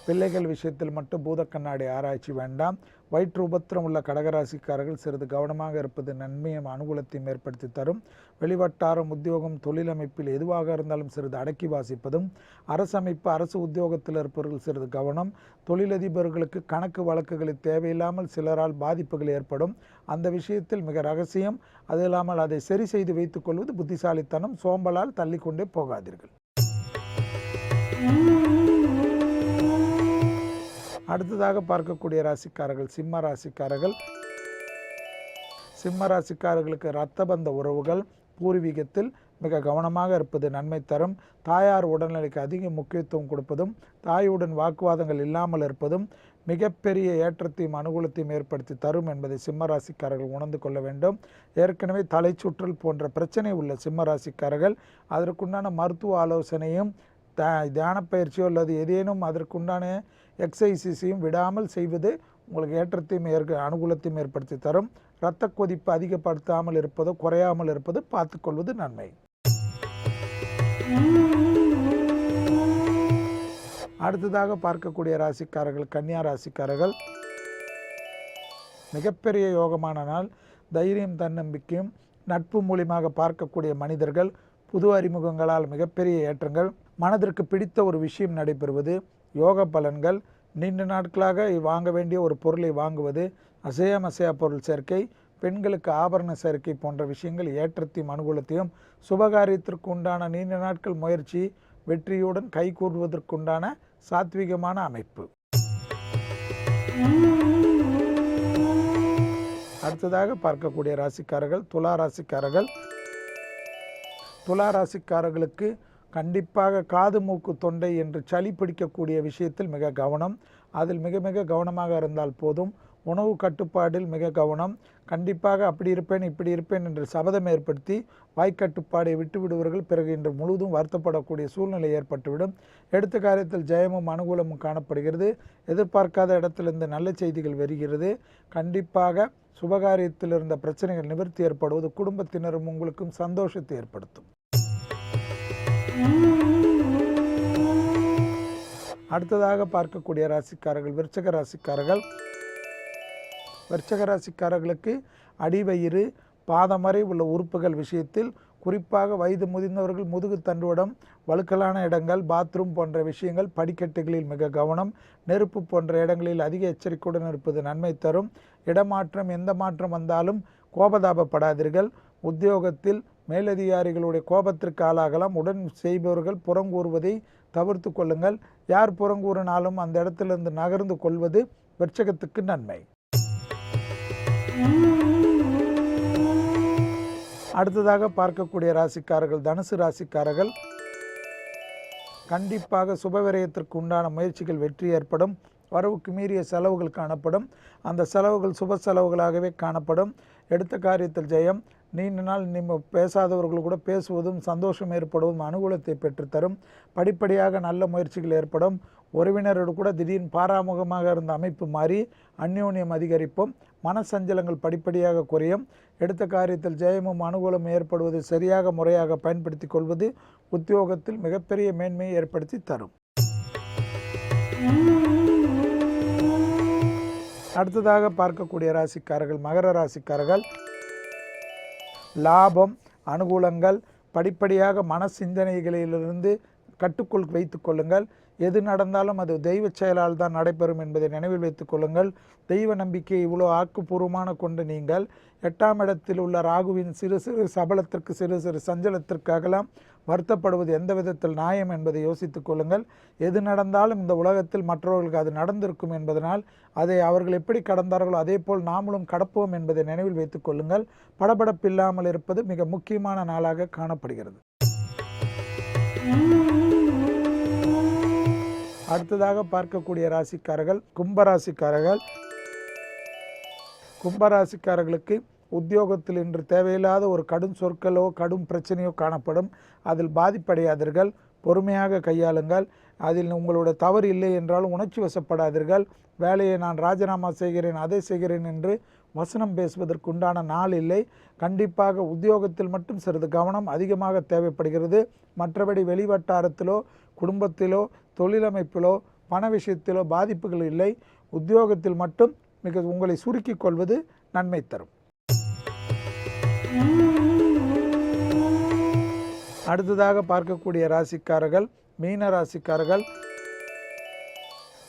பிள்ளைகள் விஷயத்தில் மட்டும் பூத கண்ணாடி ஆராய்ச்சி வேண்டாம். வயிற்று உபத்திரம் உள்ள கடகராசிக்காரர்கள் சிறிது கவனமாக இருப்பது நன்மையும் அனுகூலத்தையும் ஏற்படுத்தி தரும். வெளிவட்டாரம் உத்தியோகம் தொழிலமைப்பில் எதுவாக இருந்தாலும் சிறிது அடக்கி வாசிப்பதும், அரசமைப்பு அரசு உத்தியோகத்தில் இருப்பவர்கள் சிறிது கவனம். தொழிலதிபர்களுக்கு கணக்கு வழக்குகளில் தேவையில்லாமல் சிலரால் பாதிப்புகள் ஏற்படும். அந்த விஷயத்தில் மிக ரகசியம். அது இல்லாமல் அதை சரி செய்து வைத்துக் கொள்வது புத்திசாலித்தனம். சோம்பலால் தள்ளிக்கொண்டே போகாதீர்கள். அடுத்ததாக பார்க்கக்கூடிய ராசிக்காரர்கள் சிம்ம ராசிக்காரர்கள். சிம்ம ராசிக்காரர்களுக்கு இரத்தபந்த உறவுகள் பூர்வீகத்தில் மிக கவனமாக இருப்பது நன்மை தரும். தாயார் உடல்நிலைக்கு அதிக முக்கியத்துவம் கொடுப்பதும் தாயுடன் வாக்குவாதங்கள் இல்லாமல் இருப்பதும் மிகப்பெரிய ஏற்றத்தையும் அனுகூலத்தையும் ஏற்படுத்தி தரும் என்பதை சிம்ம ராசிக்காரர்கள் உணர்ந்து கொள்ள வேண்டும். ஏற்கனவே தலைச்சுற்றல் போன்ற பிரச்சனை உள்ள சிம்ம ராசிக்காரர்கள் அதற்குண்டான மருத்துவ ஆலோசனையும் தியான பயிற்சியோ அல்லது ஏதேனும் அதற்குண்டான எக்ஸசைஸையும் விடாமல் செய்வது உங்களுக்கு ஏற்றத்தையும் அனுகூலத்தையும் ஏற்படுத்தி தரும். இரத்த கொதிப்பு அதிகப்படுத்தாமல் இருப்பதோ குறையாமல் இருப்பதோ பார்த்துக்கொள்வது நன்மை. அடுத்ததாக பார்க்கக்கூடிய ராசிக்காரர்கள் கன்னியா ராசிக்காரர்கள். மிகப்பெரிய யோகமான நாள். தைரியம் தன்னம்பிக்கையும் நட்பு மூலியமாக பார்க்கக்கூடிய மனிதர்கள், புது அறிமுகங்களால் மிகப்பெரிய ஏற்றங்கள், மனதிற்கு பிடித்த ஒரு விஷயம் நடைபெறுவது, யோக பலன்கள், நீண்ட நாட்களாக வாங்க வேண்டிய ஒரு பொருளை வாங்குவது, அசையா பொருள் சேர்க்கை, பெண்களுக்கு ஆபரண சேர்க்கை போன்ற விஷயங்கள் ஏற்றத்தையும் அனுகூலத்தையும், சுபகாரியத்திற்கு உண்டான நீண்ட நாட்கள் முயற்சி வெற்றியுடன் கைகூடுவதற்குண்டான சாத்வீகமான அமைப்பு. அடுத்ததாக பார்க்கக்கூடிய ராசிக்காரர்கள் துலா ராசிக்காரர்கள். துலா ராசிக்காரர்களுக்கு கண்டிப்பாக காது மூக்கு தொண்டை என்று சளி பிடிக்கக்கூடிய விஷயத்தில் மிக கவனம். அதில் மிக மிக கவனமாக இருந்தால் போதும். உணவு கட்டுப்பாடில் மிக கவனம். கண்டிப்பாக அப்படி இருப்பேன் இப்படி இருப்பேன் என்று சபதம் ஏற்படுத்தி வாய்க்கட்டுப்பாடை விட்டு விடுவர்கள் பிறகு இன்று முழுவதும் வருத்தப்படக்கூடிய சூழ்நிலை ஏற்பட்டுவிடும். எடுத்த காரியத்தில் ஜெயமும் அனுகூலமும் காணப்படுகிறது. எதிர்பார்க்காத இடத்திலிருந்து நல்ல செய்திகள் வருகிறது. கண்டிப்பாக சுபகாரியத்தில் இருந்த பிரச்சனைகள் நிவர்த்தி ஏற்படுவது குடும்பத்தினரும் உங்களுக்கும் சந்தோஷத்தை ஏற்படுத்தும். அடுத்ததாக பார்க்கக்கூடிய ராசிக்காரர்கள் விருச்சக ராசிக்காரர்கள். விருச்சக ராசிக்காரர்களுக்கு அடிவயிறு பாதம் வரை உள்ள உறுப்புகள் விஷயத்தில் குறிப்பாக வயது முதிர்ந்தவர்கள் முதுகு தண்டுவடம், வழுக்கலான இடங்கள், பாத்ரூம் போன்ற விஷயங்கள், படிக்கட்டுகளில் மிக கவனம். நெருப்பு போன்ற இடங்களில் அதிக எச்சரிக்கையுடன் இருப்பது நன்மை தரும். இடமாற்றம் எந்த மாற்றம் வந்தாலும் கோபதாபப்படாதீர்கள். உத்தியோகத்தில் மேலதிகாரிகளுடைய கோபத்திற்கு ஆளாகலாம். உடன் செய்பவர்கள் புறங்கூறுவதை தவிர்த்து கொள்ளுங்கள். யார் புறங்கூறினாலும் அந்த இடத்திலிருந்து நகர்ந்து கொள்வது விருச்சகத்துக்கு நன்மை. அடுத்ததாக பார்க்கக்கூடிய ராசிக்காரர்கள் தனுசு ராசிக்காரர்கள். கண்டிப்பாக சுபவிரயத்திற்கு உண்டான முயற்சிகள் வெற்றி ஏற்படும். வரவுக்கு மீறிய செலவுகள் காணப்படும். அந்த செலவுகள் சுப செலவுகளாகவே காணப்படும். எடுத்த காரியத்தில் ஜெயம். நீண்ட நாள் பேசாதவர்கள் கூட பேசுவதும் சந்தோஷம் ஏற்படுவதும் அனுகூலத்தை பெற்றுத்தரும். படிப்படியாக நல்ல முயற்சிகள் ஏற்படும். உறவினரோடு கூட திடீர்னு பாராமுகமாக இருந்த அமைப்பு மாறி அந்யோன்யம் அதிகரிப்பும். மனசஞ்சலங்கள் படிப்படியாக குறையும். எடுத்த காரியத்தில் ஜெயமும் அனுகூலமும் ஏற்படுவது சரியாக முறையாக பயன்படுத்தி கொள்வது உத்தியோகத்தில் மிகப்பெரிய மேன்மையை ஏற்படுத்தி தரும். அடுத்ததாக பார்க்கக்கூடிய ராசிக்காரர்கள் மகர ராசிக்காரர்கள். லாபம் அனுகூலங்கள் படிப்படியாக மன சிந்தனைகளிலிருந்து கட்டுக்குள் வைத்து கொள்ளுங்கள். எது நடந்தாலும் அது தெய்வ செயலால் தான் நடைபெறும் என்பதை நினைவில் வைத்துக் கொள்ளுங்கள். தெய்வ நம்பிக்கை இவ்வளோ ஆக்கப்பூர்வமான கொண்டு நீங்கள் 8ஆம் இடத்தில் உள்ள ராகுவின் சிறு சிறு சபலத்திற்கு சிறு சிறு சஞ்சலத்திற்கு அகலாம். வருத்தப்படுவது எந்த விதத்தில் நியாயம் என்பதை யோசித்துக் கொள்ளுங்கள். எது நடந்தாலும் இந்த உலகத்தில் மற்றவர்களுக்கு அது நடந்திருக்கும் என்பதனால் அதை அவர்கள் எப்படி கடந்தார்களோ அதே போல் நாமளும் கடப்போம் என்பதை நினைவில் வைத்துக் கொள்ளுங்கள். படபடப்பில்லாமல் இருப்பது மிக முக்கியமான நாளாக காணப்படுகிறது. அடுத்ததாக பார்க்கக்கூடிய ராசிக்காரர்கள் கும்பராசிக்காரர்கள். கும்பராசிக்காரர்களுக்கு உத்தியோகத்தில் இன்று தேவையில்லாத ஒரு கடும் சொற்களோ கடும் பிரச்சனையோ காணப்படும். அதில் பாதிப்படையாதீர்கள், பொறுமையாக கையாளுங்கள். அதில் உங்களுடைய தவறு இல்லை என்றாலும் உணர்ச்சி வசப்படாதீர்கள். வேலையை நான் ராஜினாமா செய்கிறேன் அதை செய்கிறேன் என்று வசனம் பேசுவதற்குண்டான நாள் இல்லை. கண்டிப்பாக உத்தியோகத்தில் மட்டும் சிறிது கவனம் அதிகமாக தேவைப்படுகிறது. மற்றபடி வெளிவட்டாரத்திலோ குடும்பத்திலோ தொழிலமைப்பிலோ பண விஷயத்திலோ பாதிப்புகள் இல்லை. உத்தியோகத்தில் மட்டும் மிக உங்களை சுருக்கிக் கொள்வது நன்மை தரும். அடுத்ததாக பார்க்கக்கூடிய ராசிக்காரர்கள் மீன ராசிக்காரர்கள்.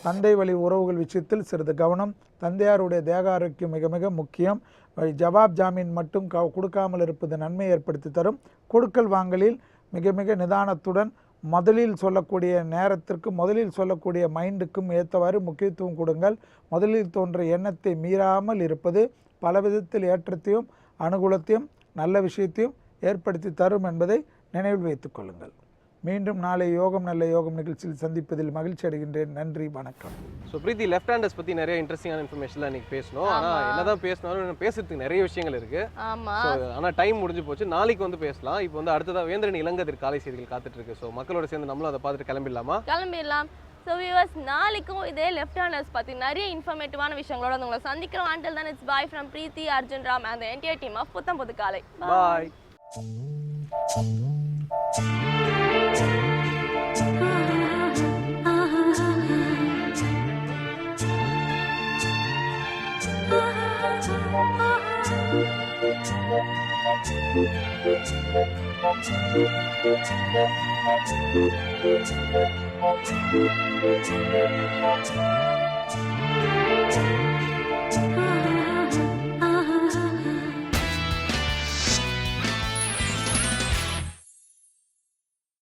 தந்தை வழி உறவுகள் விஷயத்தில் சிறிது கவனம். தந்தையாருடைய தேக ஆரோக்கியம் மிக மிக முக்கியம். ஜவாப் ஜாமீன் மட்டும் கொடுக்காமல் இருப்பது நன்மை ஏற்படுத்தி தரும். கொடுக்கல் வாங்கலில் மிக மிக நிதானத்துடன் முதலில் சொல்லக்கூடிய நேரத்திற்கு முதலில் சொல்லக்கூடிய மைண்டுக்கும் ஏற்றவாறு முக்கியத்துவம் கொடுங்கள். முதலில் தோன்ற எண்ணத்தை மீறாமல் இருப்பது பல விதத்தில் ஏற்றத்தையும் அனுகூலத்தையும் நல்ல விஷயத்தையும் ஏற்படுத்தி தரும் என்பதை நினைவில் வைத்துக் கொள்ளுங்கள். மீண்டும் நாளை யோகம் நல்ல யோகம் நிகழ்ச்சியில் சந்திப்பதில் மகிழ்ச்சி அடைகின்றேன். நன்றி, வணக்கம். ஸோ பிரீத்தி, லெஃப்ட் ஹேண்டர்ஸ் பற்றி நிறைய இன்ட்ரெஸ்டிங்கான இன்ஃபர்மேஷன்லாம் இன்னைக்கு பேசணும். ஆனால் என்னதான் பேசினாலும் பேசுறதுக்கு நிறைய விஷயங்கள் இருக்கு. ஆனால் டைம் முடிஞ்சு போச்சு. நாளைக்கு வந்து பேசலாம். இப்போ வந்து அடுத்ததாக வேந்திரன் இளங்கதிர் காலை செய்திகள் காத்துட்டு இருக்கு. ஸோ மக்களோட சேர்ந்து நம்மளும் அதை பார்த்துட்டு கிளம்பிடலாம். ஸோ வியூவர்ஸ், நாளைக்கும் இதே லெஃப்ட் ஹேண்டர்ஸ் பற்றி நிறைய இன்ஃபர்மேட்டிவான விஷயங்களோட உங்களை சந்திக்கிறோம். Until then, it's bye from Preeti, Arjun Ram and the entire team of புத்தம் புது காலை. Bye. Bye.